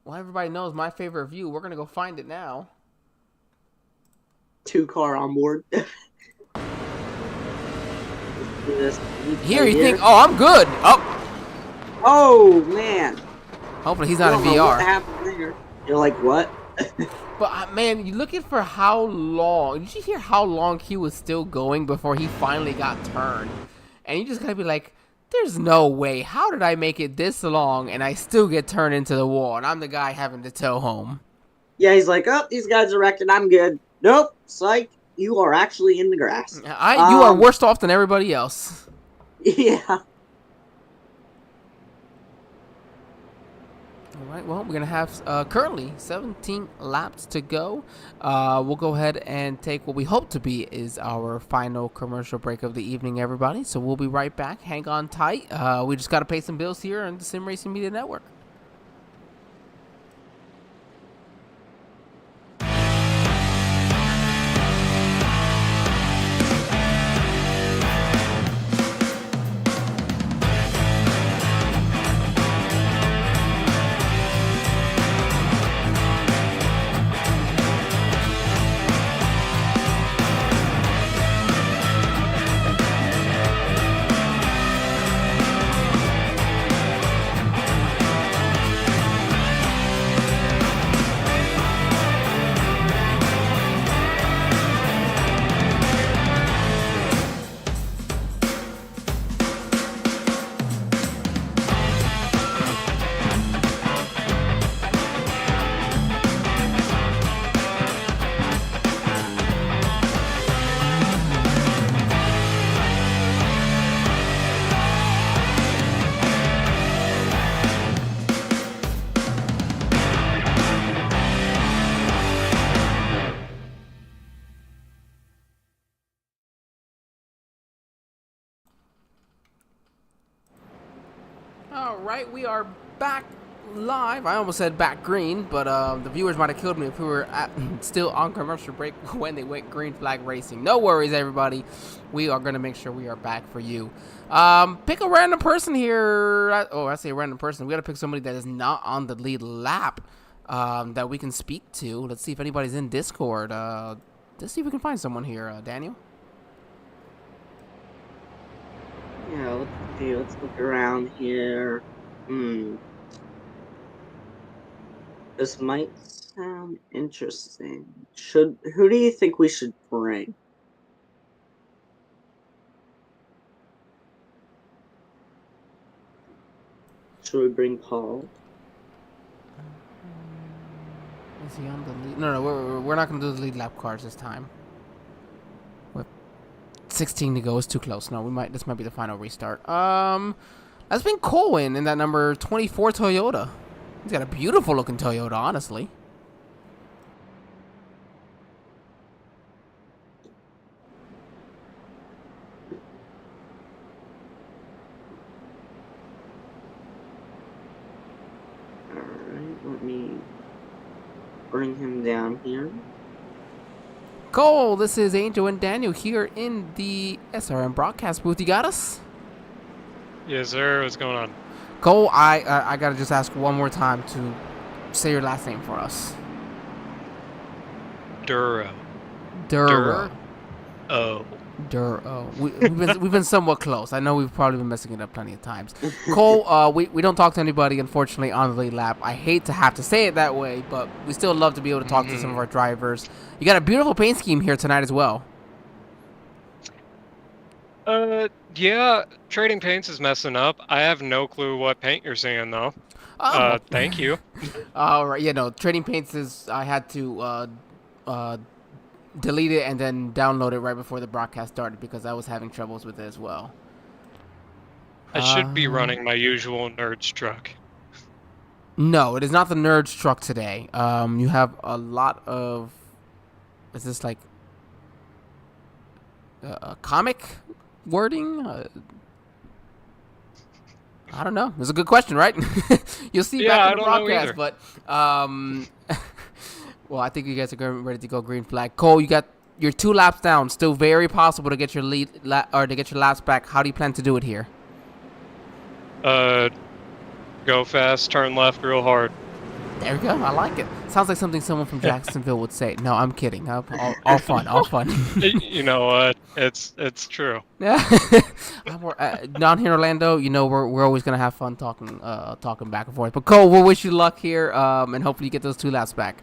Speaker 2: everybody knows my favorite view. We're gonna go find it now.
Speaker 3: 2 car on board.
Speaker 2: Here you think, oh, I'm good.
Speaker 3: Oh man.
Speaker 2: Hopefully he's not in VR.
Speaker 3: What happened there? You're like, what?
Speaker 2: But man, you looking for how long? Did you hear how long he was still going before he finally got turned? And you just gotta be like, there's no way. How did I make it this long and I still get turned into the wall? And I'm the guy having to tow home.
Speaker 3: Yeah, he's like, oh, these guys are wrecked and I'm good. Nope, psych. You are actually in the grass.
Speaker 2: You are worse off than everybody else.
Speaker 3: Yeah.
Speaker 2: All right, well, we're going to have currently 17 laps to go. We'll go ahead and take what we hope to be is our final commercial break of the evening, everybody. So we'll be right back. Hang on tight. We just got to pay some bills here on the Sim Racing Media Network. All right, we are back live. I almost said back green, but the viewers might have killed me if we were still on commercial break when they went green flag racing. No worries, everybody. We are going to make sure we are back for you. Pick a random person here. I say a random person. We got to pick somebody that is not on the lead lap that we can speak to. Let's see if anybody's in Discord. Let's see if we can find someone here. Daniel?
Speaker 3: Yeah, let's see. Let's look around here. This might sound interesting. Who do you think we should bring? Should we bring Paul?
Speaker 2: Is he on the lead? No, we're not going to do the lead lap cars this time. With 16 to go, it's too close. No, this might be the final restart. That's been Colin in that number 24 Toyota. He's got a beautiful looking Toyota, honestly.
Speaker 3: Alright, let me bring him down here.
Speaker 2: Cole, this is Angel and Daniel here in the SRM broadcast booth. You got us?
Speaker 6: Yes, sir. What's going on?
Speaker 2: Cole, I gotta just ask one more time to say your last name for us.
Speaker 6: Duro.
Speaker 2: Duro.
Speaker 6: Oh.
Speaker 2: Duro. We've been somewhat close. I know we've probably been messing it up plenty of times. Cole, we don't talk to anybody, unfortunately, on the lead lap. I hate to have to say it that way, but we still love to be able to talk to some of our drivers. You got a beautiful paint scheme here tonight as well.
Speaker 6: Yeah, trading paints is messing up. I have no clue what paint you're seeing, though.
Speaker 2: Oh.
Speaker 6: Thank you.
Speaker 2: All right, yeah, no, trading paints is, I had to delete it and then download it right before the broadcast started because I was having troubles with it as well.
Speaker 6: I should be running my usual Nerds truck.
Speaker 2: No, it is not the Nerds truck today. You have a lot of, is this like a comic wording? I don't know. It's a good question, right? You'll see back in the broadcast, but well, I think you guys are ready to go green flag. Cole, you got your 2 laps down. Still very possible to get your lead or to get your laps back. How do you plan to do it here?
Speaker 6: Go fast, turn left real hard.
Speaker 2: There we go. I like it. Sounds like something someone from Jacksonville would say. No, I'm kidding. All fun. All fun.
Speaker 6: You know what? It's true.
Speaker 2: Yeah. Down here in Orlando, you know, we're always gonna have fun talking back and forth. But Cole, we'll wish you luck here, and hopefully you get those 2 laps back.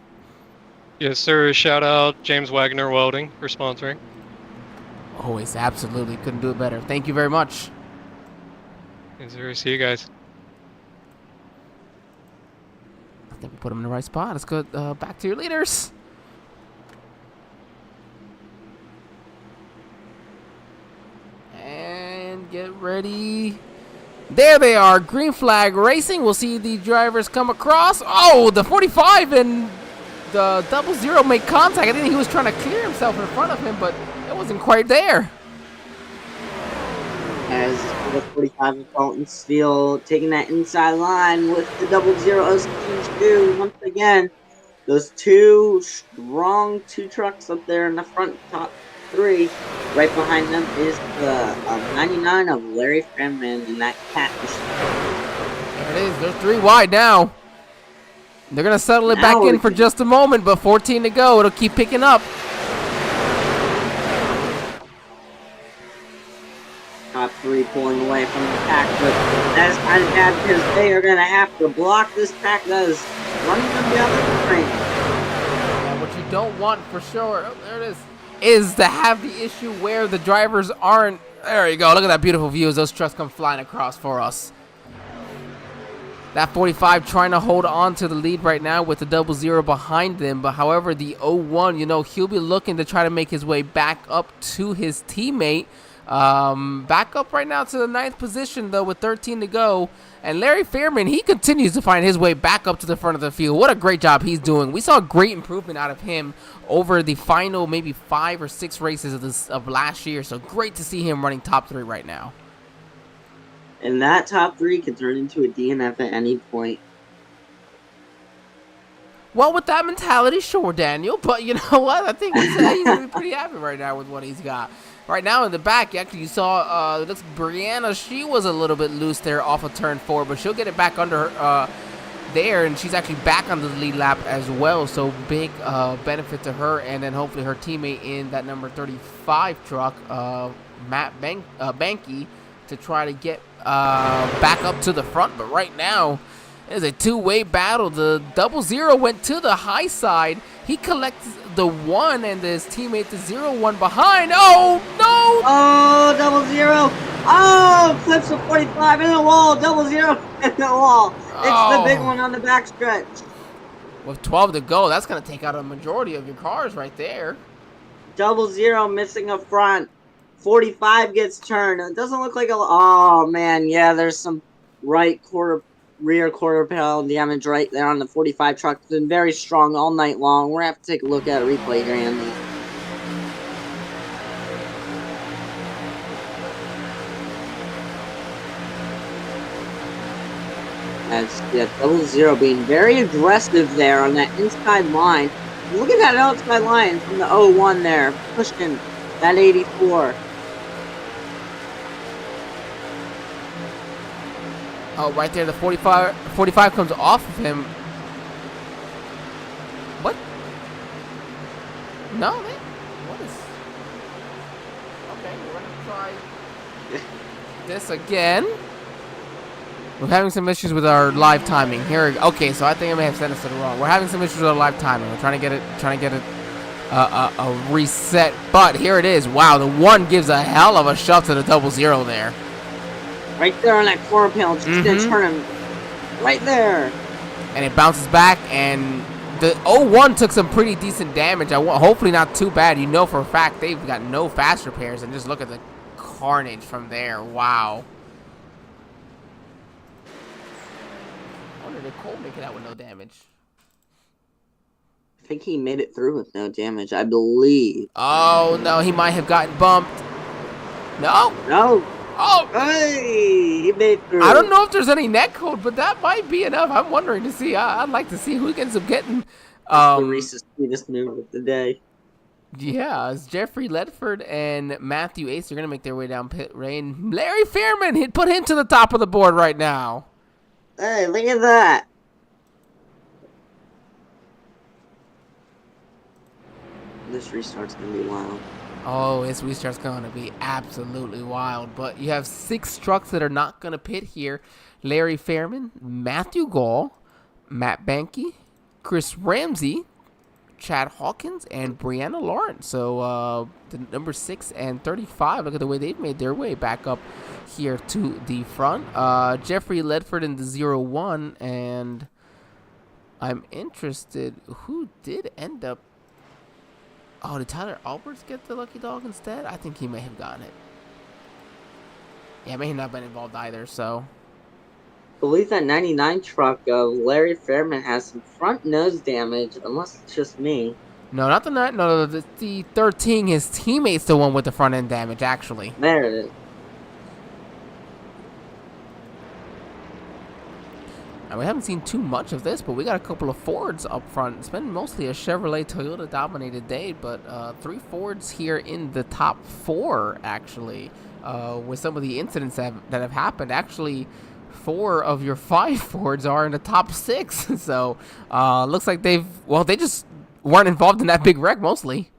Speaker 6: Yes, sir. Shout out James Wagoner Welding for sponsoring.
Speaker 2: Always, absolutely. Couldn't do it better. Thank you very much.
Speaker 6: Yes, sir. See you guys.
Speaker 2: I think we put them in the right spot. Let's go back to your leaders. And get ready. There they are. Green flag racing. We'll see the drivers come across. Oh, the 45 and the 00 make contact. I think he was trying to clear himself in front of him, but it wasn't quite there.
Speaker 3: As the 45 of Fulton Steel taking that inside line with the 00 SQ2 once again. Those 2 strong 2 trucks up there in the front top 3. Right behind them is the 99 of Larry Freeman in that cat machine.
Speaker 2: There it is. They're 3 wide now. They're going to settle it back in for just a moment, but 14 to go. It'll keep picking up.
Speaker 3: Top 3 pulling away from the pack, but that's kind of bad because they are going to have to block this pack that is running them down the train.
Speaker 2: Yeah, what you don't want for sure, oh, there it is to have the issue where the drivers aren't. There you go. Look at that beautiful view as those trucks come flying across for us. That 45 trying to hold on to the lead right now with the 00 behind them. But however, the 01, you know, he'll be looking to try to make his way back up to his teammate. Back up right now to the 9th position, though, with 13 to go. And Larry Fairman, he continues to find his way back up to the front of the field. What a great job he's doing. We saw great improvement out of him over the final maybe 5 or 6 races of last year. So great to see him running top 3 right now.
Speaker 3: And that top 3 can turn into a DNF at any point.
Speaker 2: Well, with that mentality, sure, Daniel. But you know what? I think he's gonna be pretty happy right now with what he's got. Right now in the back, actually, you saw looks Brianna. She was a little bit loose there off of turn 4, but she'll get it back under her there, and she's actually back on the lead lap as well. So big benefit to her, and then hopefully her teammate in that number 35 truck, Matt Banky, to try to get back up to the front. But right now, it's a two-way battle. The 00 went to the high side. He collects the 1 and his teammate the 0-1 behind. Oh, no!
Speaker 3: Oh, 00. Oh, clips of 45 in the wall. 00 in the wall. It's the big one on the back stretch.
Speaker 2: With 12 to go, that's going to take out a majority of your cars right there.
Speaker 3: 00 missing a front. 45 gets turned. It doesn't look like a... Oh, man. Yeah, there's some rear quarter panel damage right there on the 45 truck. It's been very strong all night long. We're going to have to take a look at a replay here, Andy. As yeah, 00 being very aggressive there on that inside line. Look at that outside line from the 01 there, pushing that 84.
Speaker 2: Oh, right there, the 45 comes off of him. What? No, man. What is... Okay, we're going to try this again. We're having some issues with our live timing. Here, okay, so I think I may have sent us to the wrong. We're having some issues with our live timing. We're trying to get it a reset. But here it is. Wow, the 1 gives a hell of a shove to the 00 there.
Speaker 3: Right there on that quarter panel, just gonna turn him right there.
Speaker 2: And it bounces back, and the 01 took some pretty decent damage. Hopefully not too bad. You know for a fact they've got no fast repairs, and just look at the carnage from there. Wow. I wonder did Cole make it out with no damage?
Speaker 3: I think he made it through with no damage, I believe.
Speaker 2: Oh, no, he might have gotten bumped. No.
Speaker 3: No.
Speaker 2: Oh!
Speaker 3: Hey, he made through.
Speaker 2: I don't know if there's any net code, but that might be enough. I'm wondering to see. I'd like to see who ends up getting.
Speaker 3: The Reese's sweetest move of the day.
Speaker 2: Yeah, it's Jeffrey Ledford and Matthew Ace are going to make their way down pit lane. Larry Fairman, put him to the top of the board right now.
Speaker 3: Hey, look at that. This restart's going to be wild.
Speaker 2: Oh, this restart's going to be absolutely wild. But you have 6 trucks that are not going to pit here. Larry Fairman, Matthew Gall, Matt Banky, Chris Ramsey, Chad Hawkins, and Brianna Lawrence. So the number 6 and 35, look at the way they've made their way back up here to the front. Jeffrey Ledford in the 01, and I'm interested, who did end up... Oh, did Tyler Alberts get the lucky dog instead? I think he may have gotten it. Yeah, may have not been involved either, so...
Speaker 3: I believe that 99 truck of Larry Fairman has some front nose damage, unless it's just me.
Speaker 2: No, not the 9. No, the 13. His teammate's the one with the front end damage, actually.
Speaker 3: There it is.
Speaker 2: And we haven't seen too much of this, but we got a couple of Fords up front. It's been mostly a Chevrolet Toyota dominated day, but 3 Fords here in the top 4, actually, with some of the incidents that have happened. Actually, 4 of your 5 Fords are in the top 6. So looks like they just weren't involved in that big wreck mostly.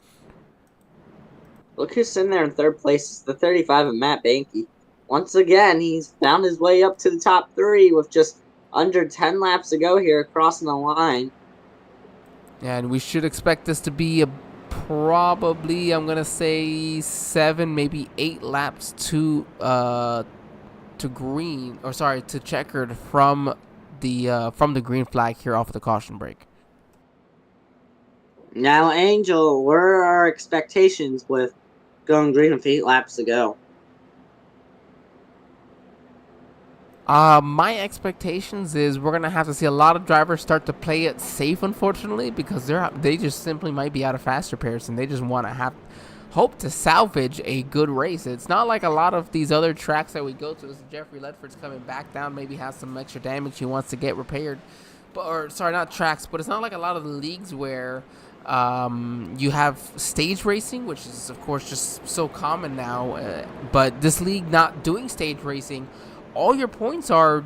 Speaker 3: Look who's sitting there in 3rd place. It's the 35 of Matt Banky. Once again, he's found his way up to the top 3 with just under 10 laps to go here, crossing the line.
Speaker 2: And we should expect this to be probably, I'm gonna say 7, maybe 8 laps to green, or sorry, to checkered from the green flag here off of the caution brake.
Speaker 3: Now, Angel, what are our expectations with going green with 8 laps to go?
Speaker 2: My expectations is we're gonna have to see a lot of drivers start to play it safe, unfortunately, because they just simply might be out of fast repairs, and they just want to hope to salvage a good race. It's not like a lot of these other tracks that we go to. This is Jeffrey Ledford's coming back down, maybe has some extra damage he wants to get repaired. or sorry, not tracks, but it's not like a lot of the leagues where you have stage racing, which is of course just so common now. But this league not doing stage racing, all your points are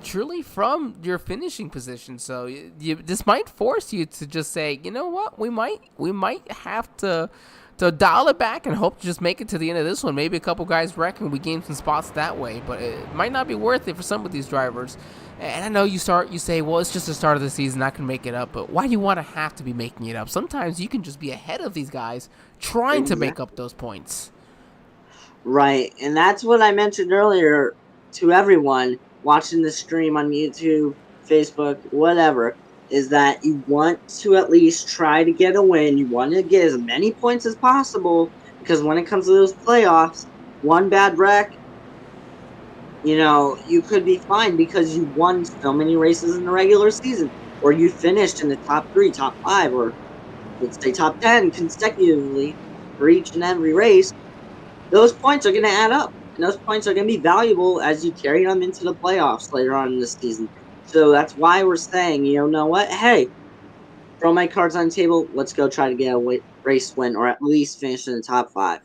Speaker 2: truly from your finishing position. So this might force you to just say, you know what, we might have to dial it back and hope to just make it to the end of this one. Maybe a couple guys wreck and we gain some spots that way, but it might not be worth it for some of these drivers. And I know you say, well, it's just the start of the season, I can make it up, but why do you want to have to be making it up? Sometimes you can just be ahead of these guys trying to make up those points.
Speaker 3: Right, and that's what I mentioned earlier to everyone watching the stream on YouTube, Facebook, whatever, is that you want to at least try to get a win. You want to get as many points as possible, because when it comes to those playoffs, one bad wreck, you know, you could be fine because you won so many races in the regular season, or you finished in the top 3, top 5, or let's say top 10 consecutively for each and every race. Those points are going to add up, and those points are going to be valuable as you carry them into the playoffs later on in the season. So that's why we're saying, you know what, hey, throw my cards on the table, let's go try to get a race win, or at least finish in the top 5.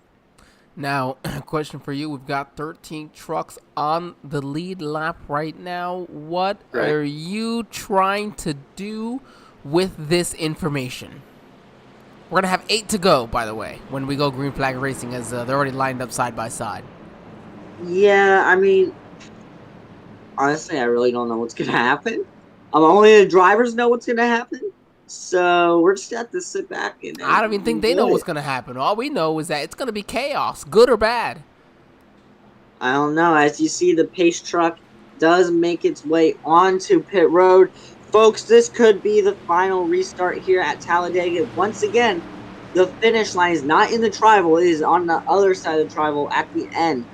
Speaker 2: Now, question for you. We've got 13 trucks on the lead lap right now. What are you trying to do with this information? We're going to have 8 to go, by the way, when we go green flag racing, as they're already lined up side by side.
Speaker 3: Yeah, I mean, honestly, I really don't know what's going to happen. Only the drivers know what's going to happen. So we're just going to have to sit back and
Speaker 2: I don't even think they know what's going to happen. All we know is that it's going to be chaos, good or bad.
Speaker 3: I don't know. As you see, the pace truck does make its way onto pit road. Folks, this could be the final restart here at Talladega. Once again, the finish line is not in the tribal. It is on the other side of the tribal at the end.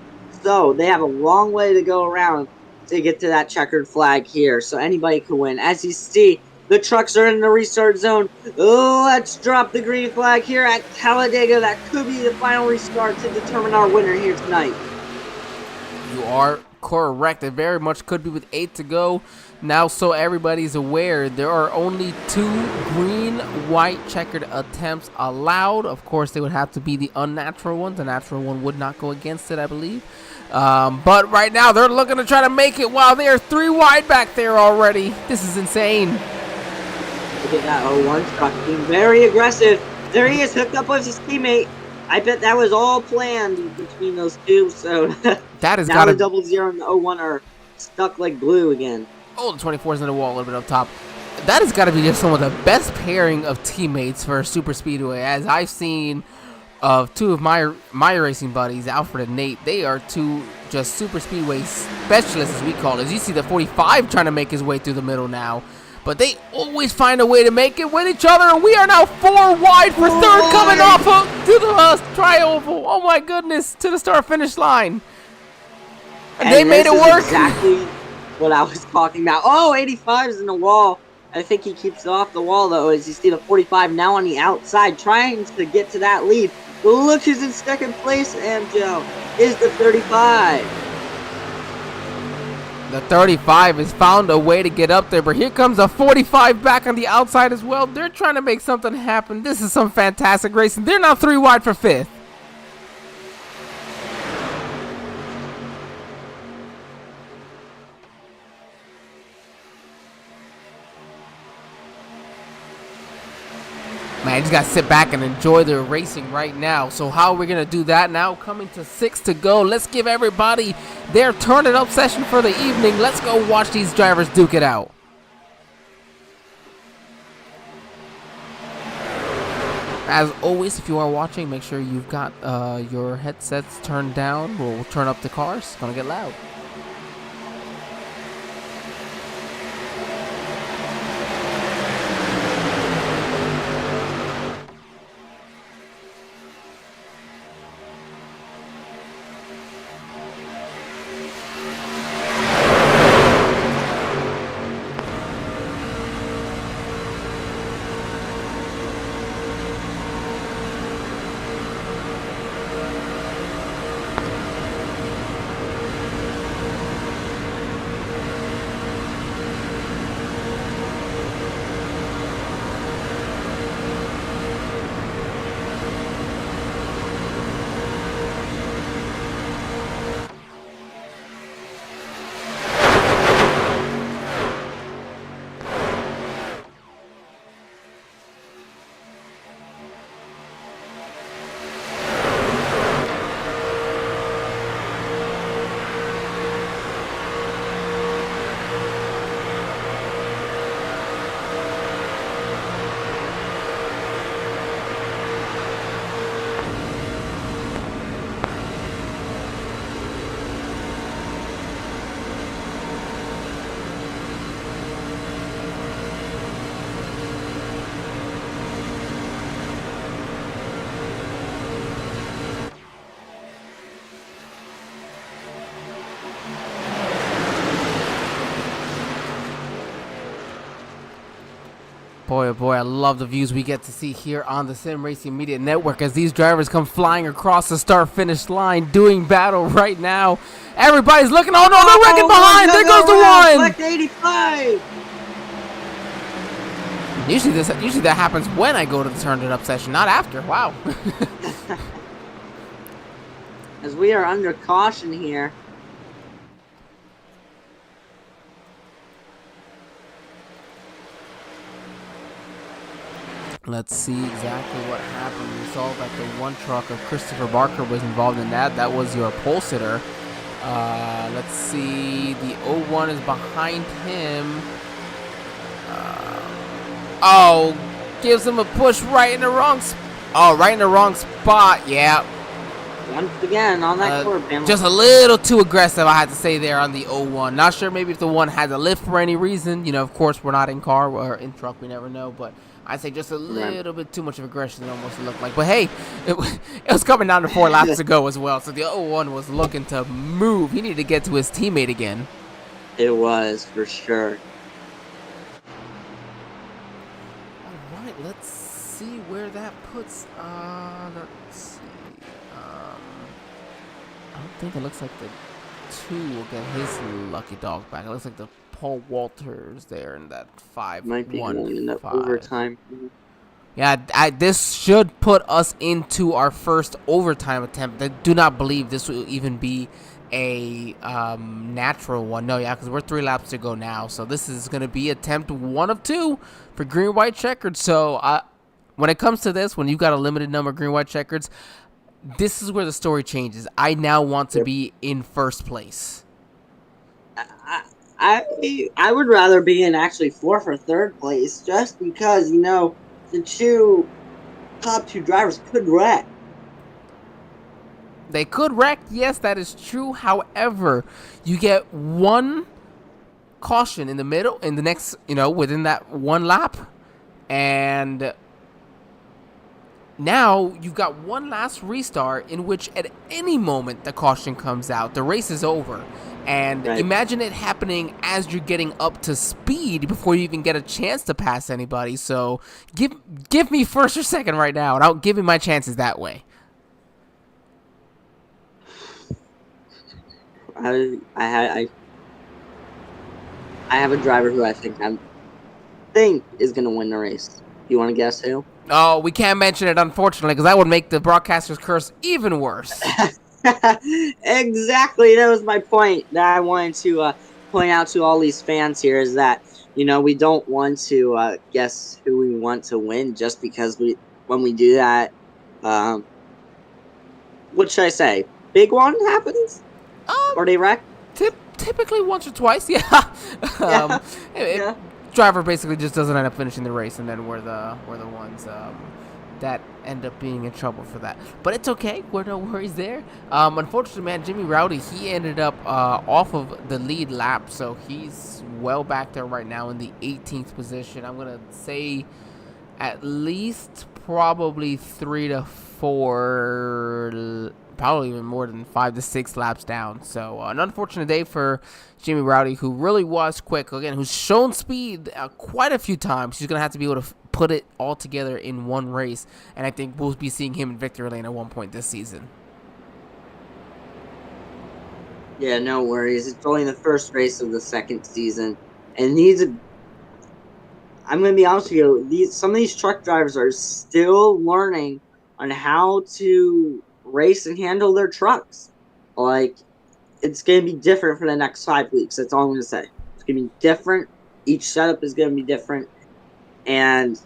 Speaker 3: So they have a long way to go around to get to that checkered flag here. So anybody can win. As you see, the trucks are in the restart zone. Let's drop the green flag here at Talladega. That could be the final restart to determine our winner here tonight.
Speaker 2: You are correct. It very much could be with 8 to go. Now, so everybody's aware, there are only 2 green-white checkered attempts allowed. Of course, they would have to be the unnatural one. The natural one would not go against it, I believe. But right now, they're looking to try to make it. Wow, they are 3 wide back there already. This is insane.
Speaker 3: Look at that 01 truck being very aggressive. There he is, hooked up with his teammate. I bet that was all planned between those two. So
Speaker 2: that has
Speaker 3: now
Speaker 2: got
Speaker 3: the 00 and the 01 are stuck like glue again.
Speaker 2: Oh, the 24's in the wall a little bit up top. That has got to be just some of the best pairing of teammates for Super Speedway, as I've seen of 2 of my racing buddies, Alfred and Nate. They are 2 just Super Speedway specialists, as we call it. As you see the 45 trying to make his way through the middle now. But they always find a way to make it with each other, and we are now 4 wide for third, coming off to the tri-oval. Oh my goodness, to the start-finish line. And they made it work.
Speaker 3: Exactly what I was talking about. Oh, 85 is in the wall. I think he keeps it off the wall, though, as you see the 45 now on the outside, trying to get to that lead. But look who's in second place, Joe, is the 35.
Speaker 2: The 35 has found a way to get up there, but here comes a 45 back on the outside as well. They're trying to make something happen. This is some fantastic racing. They're now 3 wide for 5th. Man, just got to sit back and enjoy their racing right now. So how are we going to do that now? Coming to 6 to go. Let's give everybody their turn it up session for the evening. Let's go watch these drivers duke it out. As always, if you are watching, make sure you've got your headsets turned down. We'll turn up the cars. It's going to get loud. Boy, oh boy, I love the views we get to see here on the Sim Racing Media Network as these drivers come flying across the start-finish line, doing battle right now. Everybody's looking. Oh no, they're wrecking behind. There goes the one.
Speaker 3: Select 85.
Speaker 2: Usually that happens when I go to the turn it up session, not after. Wow.
Speaker 3: As we are under caution here.
Speaker 2: Let's see exactly what happened. We saw that the one truck of Christopher Barker was involved in that. That was your pole sitter. Let's see. The 01 is behind him. Oh, gives him a push right in the wrong spot. Yeah.
Speaker 3: Once again on that quarter panel.
Speaker 2: Just a little too aggressive, I had to say there on the 01. Not sure maybe if the one had to lift for any reason. You know, of course, we're not in car or in truck. We never know. But I'd say just a little bit too much of aggression, it almost looked like. But hey, it was coming down to 4 laps to go as well. So the 01 was looking to move. He needed to get to his teammate again.
Speaker 3: It was, for sure.
Speaker 2: All right, let's see where that puts. Let's see. I don't think it looks like the 2 will get his lucky dog back. It looks like the Paul Walters there in that 5-1.
Speaker 3: Might be going in the overtime.
Speaker 2: Yeah, this should put us into our first overtime attempt. I do not believe this will even be a natural one. No, yeah, because we're 3 laps to go now. So this is going to be attempt 1 of 2 for green-white checkered. So when it comes to this, when you've got a limited number of green-white checkers, this is where the story changes. I now want to be in first place.
Speaker 3: I would rather be in actually 4th or 3rd place, just because, you know, the top 2 drivers could wreck.
Speaker 2: They could wreck, yes, that is true. However, you get 1 caution in the middle, in the next, you know, within that 1 lap, and now you've got 1 last restart in which at any moment the caution comes out, the race is over. And imagine it happening as you're getting up to speed before you even get a chance to pass anybody. So give me 1st or 2nd right now, and I'll give me my chances that way.
Speaker 3: I have a driver who I think is going to win the race. You want to guess who?
Speaker 2: Oh, we can't mention it, unfortunately, because that would make the broadcaster's curse even worse.
Speaker 3: Exactly, that was my point that I wanted to point out to all these fans here, is that, you know, we don't want to guess who we want to win just because when we do that, what should I say? Big one happens? Or they wreck?
Speaker 2: Typically once or twice, yeah.
Speaker 3: Yeah.
Speaker 2: Driver basically just doesn't end up finishing the race, and then we're the ones that end up being in trouble for that. But it's okay. We're no worries there. Unfortunately, man, Jimmy Rowdy, he ended up off of the lead lap, so he's well back there right now in the 18th position. I'm going to say at least probably 3 to 4, probably even more than 5 to 6 laps down. So an unfortunate day for Jimmy Rowdy, who really was quick. Again, who's shown speed quite a few times. He's going to have to be able to put it all together in one race, and I think we'll be seeing him in victory lane at one point this season.
Speaker 3: Yeah, no worries. It's only the first race of the 2nd season, and I'm going to be honest with you, some of these truck drivers are still learning on how to race and handle their trucks. Like, it's going to be different for the next 5 weeks. That's all I'm going to say. It's going to be different. Each setup is going to be different. And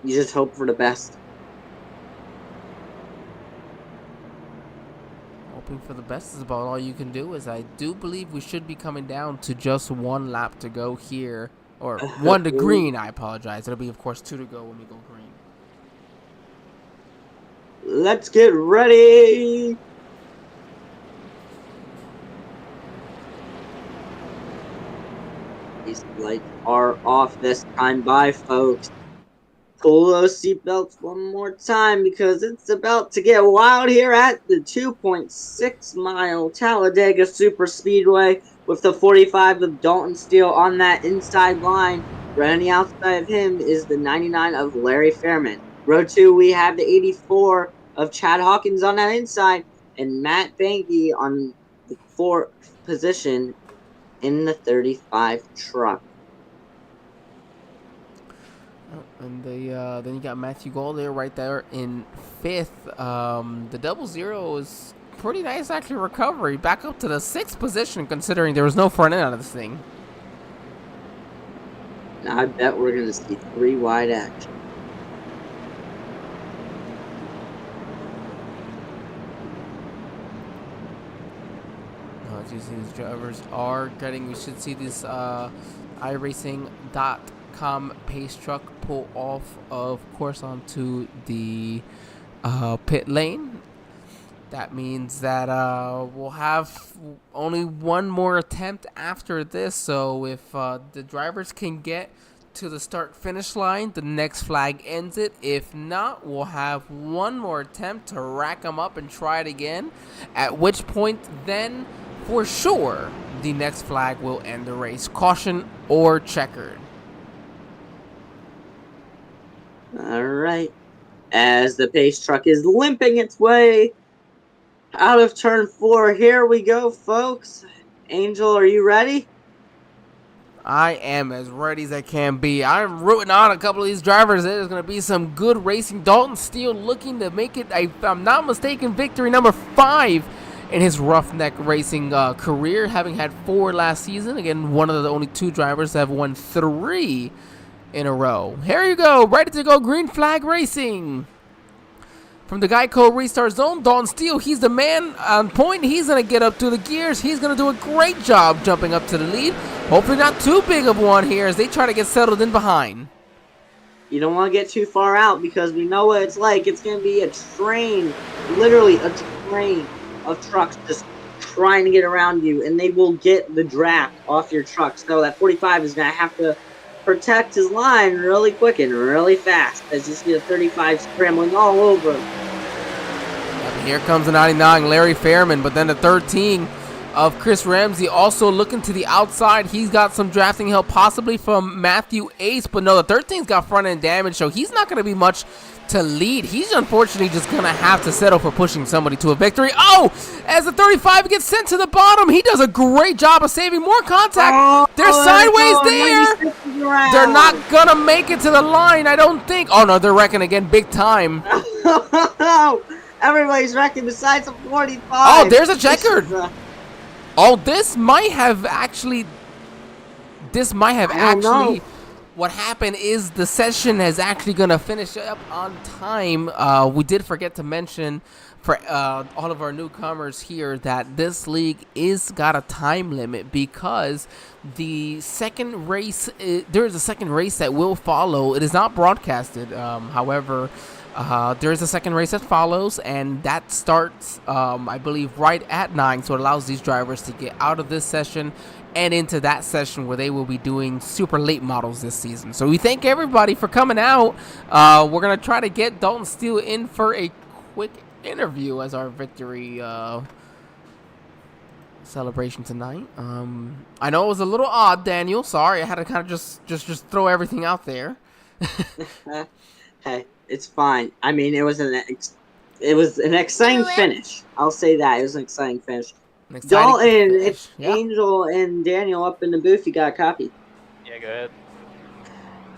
Speaker 3: you just hope for the best.
Speaker 2: Hoping for the best is about all you can do. As I do believe we should be coming down to just 1 lap to go here. Or 1 to green, I apologize. It'll be, of course, 2 to go when we go green.
Speaker 3: Let's get ready! These lights are off this time. Bye, folks. Pull those seatbelts one more time because it's about to get wild here at the 2.6-mile Talladega Superspeedway with the 45 of Dalton Steele on that inside line. Right on the outside of him is the 99 of Larry Fairman. Row 2, we have the 84 of Chad Hawkins on that inside and Matt Banky on the 4th position in the 35 truck.
Speaker 2: And then you got Matthew Gold there right there in 5th. The 00 is pretty nice actually recovery. Back up to the 6th position considering there was no front end out of this thing.
Speaker 3: I bet we're going to see 3 wide action.
Speaker 2: As you see, these drivers are getting, we should see this Iracing.com pace truck pull off, of course, onto the pit lane. That means that we'll have only one more attempt after this. So if the drivers can get to the start-finish line, the next flag ends it. If not, we'll have one more attempt to rack them up and try it again. At which point, then, for sure, the next flag will end the race. Caution or checkered.
Speaker 3: All right. As the pace truck is limping its way out of turn 4, here we go, folks. Angel, are you ready?
Speaker 2: I am as ready as I can be. I'm rooting on a couple of these drivers. There's going to be some good racing. Dalton Steele looking to make it, if I'm not mistaken, victory number 5 in his roughneck racing career, having had 4 last season. Again, one of the only 2 drivers that have won 3 in a row. Here you go. Ready to go. Green flag racing. From the Geico restart zone, Dalton Steele, he's the man on point. He's going to get up to the gears. He's going to do a great job jumping up to the lead. Hopefully not too big of one here as they try to get settled in behind.
Speaker 3: You don't want to get too far out because we know what it's like. It's going to be a train, literally a train of trucks just trying to get around you, and they will get the draft off your truck. So that 45 is going to have to protect his line really quick and really fast as you see the 35 scrambling all over.
Speaker 2: Here comes the 99, Larry Fairman, but then the 13 of Chris Ramsey also looking to the outside. He's got some drafting help possibly from Matthew Ace, but no, the 13's got front end damage, so he's not going to be much to lead. He's unfortunately just going to have to settle for pushing somebody to a victory. Oh, as the 35 gets sent to the bottom, he does a great job of saving more contact. They're sideways there. They're not going to make it to the line, I don't think. Oh, no, they're wrecking again big time.
Speaker 3: Everybody's wrecking besides the 45.
Speaker 2: Oh, there's a checkered. Oh, this might have actually. What happened is the session is actually going to finish up on time. We did forget to mention for all of our newcomers here that this league is got a time limit because the second race, there is a second race that will follow. It is not broadcasted. However, there is a second race that follows, and that starts, I believe, right at 9. So it allows these drivers to get out of this session and into that session where they will be doing super late models this season. So we thank everybody for coming out. We're going to try to get Dalton Steele in for a quick interview as our victory celebration tonight. I know it was a little odd, Daniel. Sorry, I had to kind of just throw everything out there.
Speaker 3: Hey, it's fine. I mean, it was an exciting finish. I'll say that. It was an exciting finish. Dalton, it's Angel and Daniel up in the booth. You got a copy?
Speaker 4: Yeah, go ahead.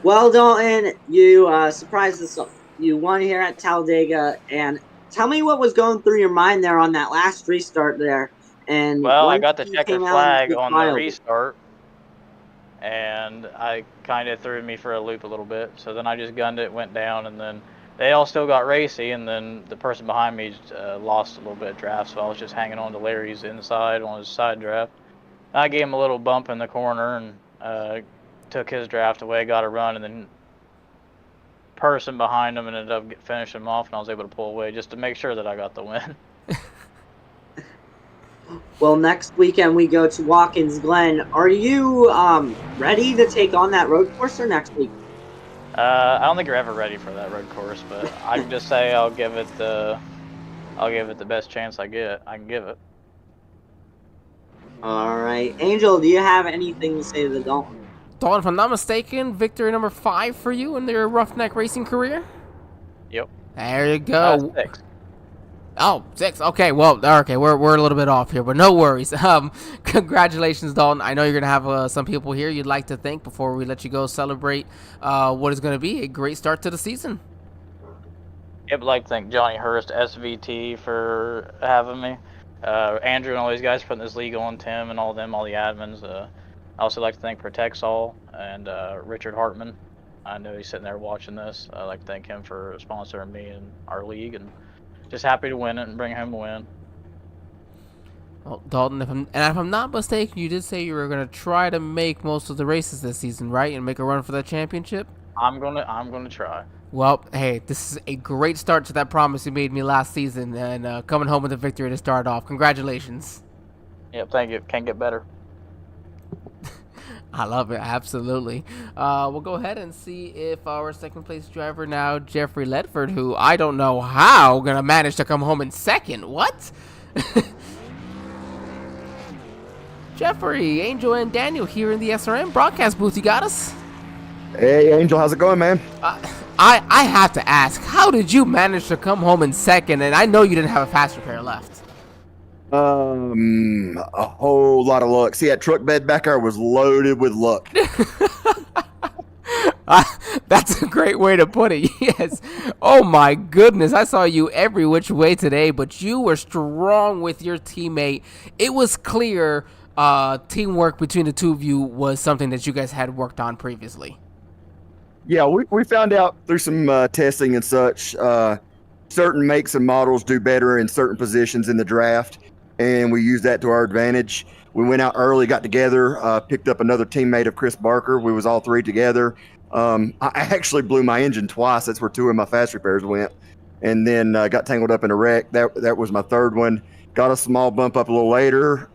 Speaker 3: Well, Dalton, you surprised us. You won here at Talladega, and tell me what was going through your mind there on that last restart there. And
Speaker 4: well, I got the checkered flag on the restart, and I kind of threw me for a loop a little bit. So then I just gunned it, went down, and then they all still got racy, and then the person behind me lost a little bit of draft, so I was just hanging on to Larry's inside on his side draft. I gave him a little bump in the corner and took his draft away, got a run, and then person behind him ended up finishing him off, and I was able to pull away just to make sure that I got the win.
Speaker 3: Well, next weekend we go to Watkins Glen. Are you ready to take on that road courser next week?
Speaker 4: I don't think you're ever ready for that road course, but I can just say I'll give it the best chance I can give it.
Speaker 3: All right, Angel, do you have anything to say to the Dalton?
Speaker 2: Dalton, if I'm not mistaken, victory number 5 for you in your roughneck racing career.
Speaker 4: Yep.
Speaker 2: There you go.
Speaker 4: 6.
Speaker 2: Oh, 6. Okay, well, okay, we're a little bit off here, but no worries. Congratulations, Dalton. I know you're gonna have some people here you'd like to thank before we let you go celebrate what is gonna be a great start to the season.
Speaker 4: Yep, I'd like to thank Johnny Hurst, SVT, for having me. Andrew and all these guys for putting this league on, Tim and all them, all the admins. I also like to thank Protexol and Richard Hartman. I know he's sitting there watching this. I'd like to thank him for sponsoring me and our league, and just happy to win it and bring home a win.
Speaker 2: Well, Dalton, if I'm not mistaken, you did say you were gonna try to make most of the races this season, right, and make a run for that championship.
Speaker 4: I'm gonna try.
Speaker 2: Well, hey, this is a great start to that promise you made me last season, and coming home with a victory to start off. Congratulations.
Speaker 4: Yep, thank you. Can't get better.
Speaker 2: I love it, absolutely. We'll go ahead and see if our second place driver now, Jeffrey Ledford, who I don't know how gonna manage to come home in second. What? Jeffrey, Angel, and Daniel here in the SRM broadcast booth. You got us?
Speaker 7: Hey, Angel, how's it going, man?
Speaker 2: I have to ask, how did you manage to come home in second? And I know you didn't have a fast repair left.
Speaker 7: A whole lot of luck. See, that truck bed back there was loaded with luck.
Speaker 2: That's a great way to put it. Yes. Oh my goodness, I saw you every which way today, but you were strong with your teammate. It was clear teamwork between the two of you was something that you guys had worked on previously.
Speaker 7: Yeah, we found out through some testing and such, certain makes and models do better in certain positions in the draft, and we used that to our advantage. We went out early, got together, picked up another teammate of Chris Barker. We was all three together. I actually blew my engine twice. That's where 2 of my fast repairs went, and then got tangled up in a wreck. That was my third one. Got a small bump up a little later,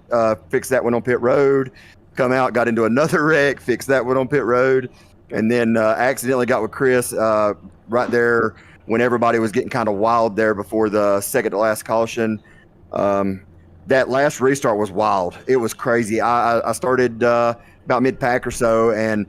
Speaker 7: fixed that one on pit road, come out, got into another wreck, fixed that one on pit road, and then accidentally got with Chris right there when everybody was getting kind of wild there before the second to last caution. That last restart was wild. It was crazy. I started about mid-pack or so and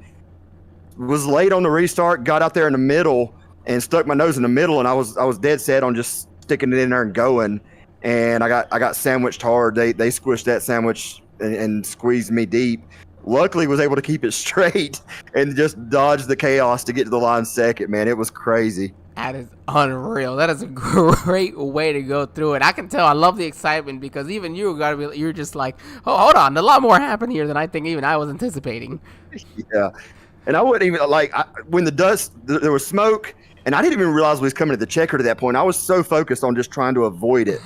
Speaker 7: was late on the restart, got out there in the middle and stuck my nose in the middle, and I was dead set on just sticking it in there and going. And I got sandwiched hard. They squished that sandwich and squeezed me deep. Luckily, was able to keep it straight and just dodge the chaos to get to the line second. Man, it was crazy.
Speaker 2: That is unreal. That is a great way to go through it. I can tell. I love the excitement because even you're just like, oh, hold on, a lot more happened here than I think even I was anticipating.
Speaker 7: Yeah, and I wouldn't even when the dust, there was smoke. And I didn't even realize we was coming to the checker to that point. I was so focused on just trying to avoid it.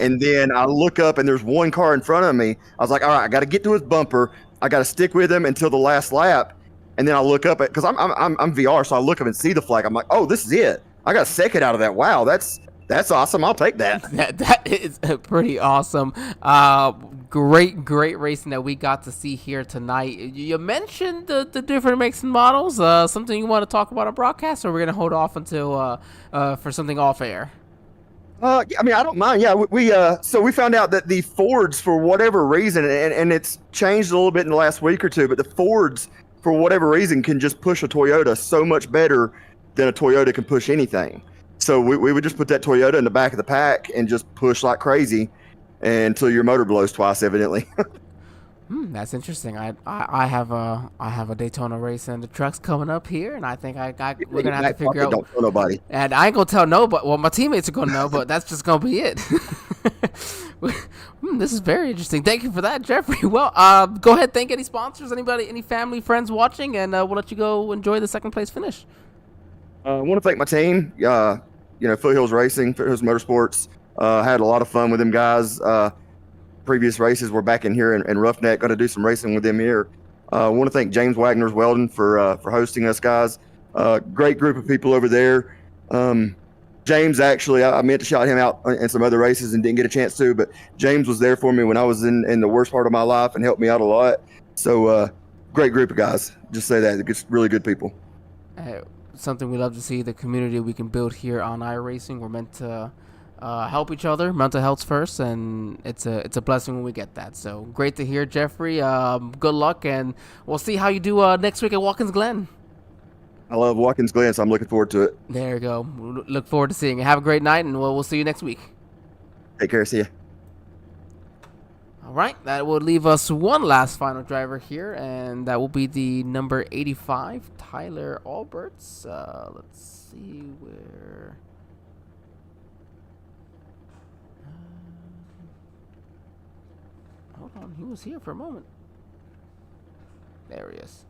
Speaker 7: And then I look up and there's one car in front of me. I was like, all right, I got to get to his bumper. I got to stick with him until the last lap. And then I look up because I'm VR, so I look up and see the flag. I'm like, oh, this is it. I got second out of that. Wow, that's awesome. I'll take that.
Speaker 2: That is pretty awesome. Great racing that we got to see here tonight. You mentioned the different makes and models. Something you want to talk about on broadcast, or we're gonna hold off until for something off air?
Speaker 7: I mean, I don't mind. Yeah, so we found out that the Fords, for whatever reason, and it's changed a little bit in the last week or two, but the Fords, for whatever reason, can just push a Toyota so much better than a Toyota can push anything. So we would just put that Toyota in the back of the pack and just push like crazy until your motor blows twice, evidently.
Speaker 2: That's interesting. I have a Daytona race and the truck's coming up here, and I think we're gonna have to figure out.
Speaker 7: Don't tell nobody.
Speaker 2: And I ain't gonna tell nobody. Well, my teammates are gonna know, but that's just gonna be it. This is very interesting. Thank you for that, Jeffrey. Well, go ahead. Thank any sponsors, anybody, any family, friends watching, and we'll let you go enjoy the second place finish.
Speaker 7: I want to thank my team. Foothills Racing, Foothills Motorsports. Had a lot of fun with them guys. Previous races, we're back in here in Roughneck, going to do some racing with them here. I want to thank James Wagoner's Welding for hosting us, guys. Great group of people over there. James, actually, I meant to shout him out in some other races and didn't get a chance to, but James was there for me when I was in the worst part of my life and helped me out a lot. So great group of guys. Just say that. It's really good people.
Speaker 2: something we love to see, the community we can build here on iRacing. We're meant to help each other. Mental health's first, and it's a blessing when we get that. So great to hear, Jeffrey. Good luck, and we'll see how you do next week at Watkins Glen.
Speaker 7: I love Watkins Glen, so I'm looking forward to it.
Speaker 2: There you go. Look forward to seeing you. Have a great night, and we'll see you next week.
Speaker 7: Take care. See ya.
Speaker 2: All right, that will leave us one last final driver here, and that will be the number 85, Tyler Alberts. Let's see where. Hold on, he was here for a moment. There he is.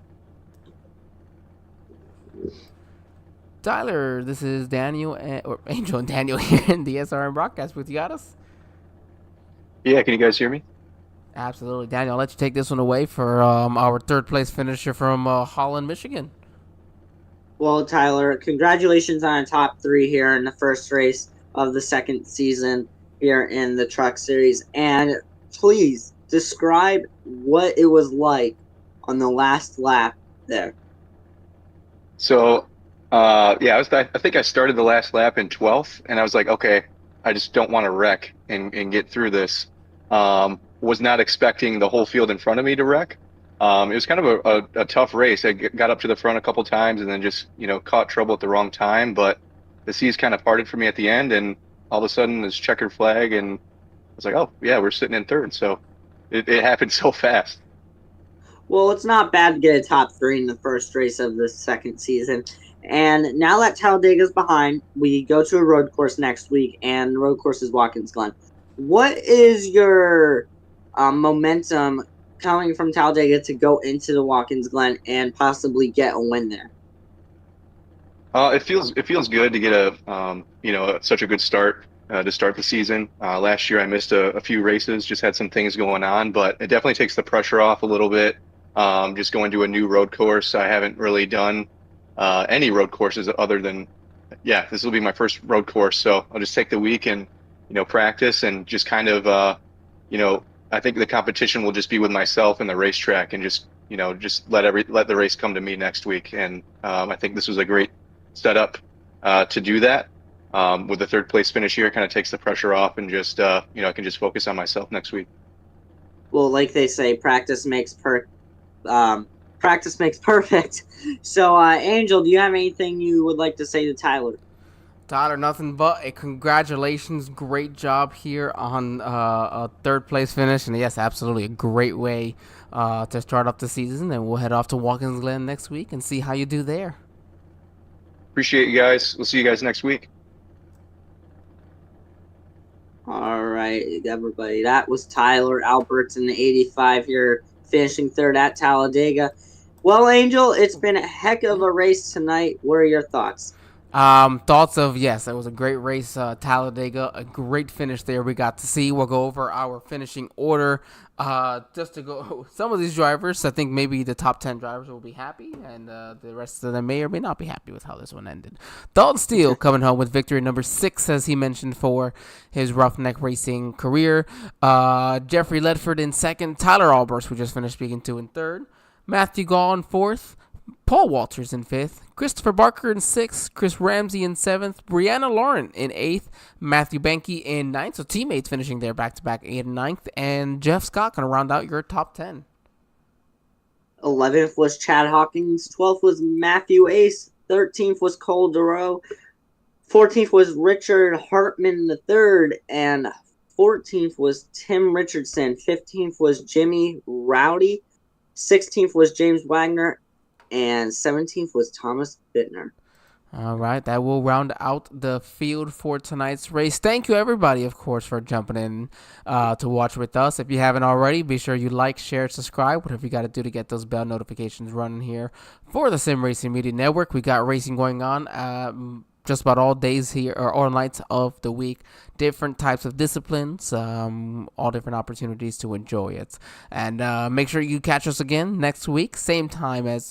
Speaker 2: Tyler, this is Daniel or Angel and Daniel here in the SRM broadcast booth. You got us?
Speaker 8: Yeah, can you guys hear me?
Speaker 2: Absolutely. Daniel, I'll let you take this one away for our third place finisher from Holland, Michigan.
Speaker 3: Well, Tyler, congratulations on a top 3 here in the first race of the second season here in the Truck Series. And please describe what it was like on the last lap there.
Speaker 8: So, I think I started the last lap in 12th, and I was like, okay, I just don't want to wreck and get through this. Was not expecting the whole field in front of me to wreck. It was kind of a tough race. I got up to the front a couple times and then just, caught trouble at the wrong time. But the seas kind of parted for me at the end, and all of a sudden this checkered flag, and I was like, oh, yeah, we're sitting in third. So it happened so fast.
Speaker 3: Well, it's not bad to get a top 3 in the first race of the second season. And now that Talladega's behind, we go to a road course next week, and the road course is Watkins Glen. What is your momentum coming from Talladega to go into the Watkins Glen and possibly get a win there?
Speaker 8: It feels good to get such a good start to start the season. Last year I missed a few races, just had some things going on, but it definitely takes the pressure off a little bit. Just going to a new road course. I haven't really done any road courses other than, this will be my first road course. So I'll just take the week and, practice and just kind of, I think the competition will just be with myself and the racetrack, and just let the race come to me next week. And I think this was a great setup to do that. With the third place finish here, it kind of takes the pressure off, and just, I can just focus on myself next week.
Speaker 3: Well, like they say, practice makes perfect. So, Angel, do you have anything you would like to say to Tyler?
Speaker 2: Tyler, nothing but a congratulations. Great job here on a third place finish. And yes, absolutely a great way to start off the season. And we'll head off to Watkins Glen next week and see how you do there.
Speaker 8: Appreciate you guys. We'll see you guys next week.
Speaker 3: All right, everybody. That was Tyler Alberts in the 85 here, finishing third at Talladega. Well, Angel, it's been a heck of a race tonight. What are your thoughts?
Speaker 2: Thoughts of, yes, it was a great race, Talladega, a great finish there we got to see. We'll go over our finishing order, just to go, some of these drivers, I think maybe the top 10 drivers will be happy, and the rest of them may or may not be happy with how this one ended. Dalton Steele coming home with victory number 6, as he mentioned, for his roughneck racing career. Jeffrey Ledford in second, Tyler Alberts, we just finished speaking to, in third, Matthew Gall in fourth, Paul Walters in 5th, Christopher Barker in 6th, Chris Ramsey in 7th, Brianna Lauren in 8th, Matthew Benke in 9th, so teammates finishing there back-to-back 8th and 9th, and Jeff Scott going to round out your top 10.
Speaker 3: 11th was Chad Hawkins, 12th was Matthew Ace, 13th was Cole Duro, 14th was Richard Hartman III, and 14th was Tim Richardson, 15th was Jimmy Rowdy, 16th was James Wagner, and 17th was Thomas Bittner.
Speaker 2: All right, that will round out the field for tonight's race. Thank you, everybody, of course, for jumping in to watch with us. If you haven't already, be sure you like, share, subscribe, whatever you got to do to get those bell notifications running here for the Sim Racing Media Network. We got racing going on just about all days here, or all nights of the week. Different types of disciplines, all different opportunities to enjoy it. And make sure you catch us again next week, same time as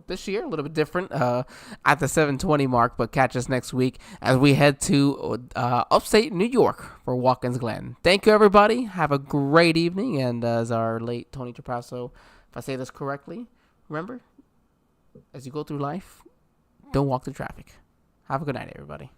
Speaker 2: this year, a little bit different at the 7:20 mark, but catch us next week as we head to upstate New York for Watkins Glen. Thank you, everybody. Have a great evening. And as our late Tony Trapasso, if I say this correctly, remember, as you go through life, Don't walk the traffic. Have a good night, everybody.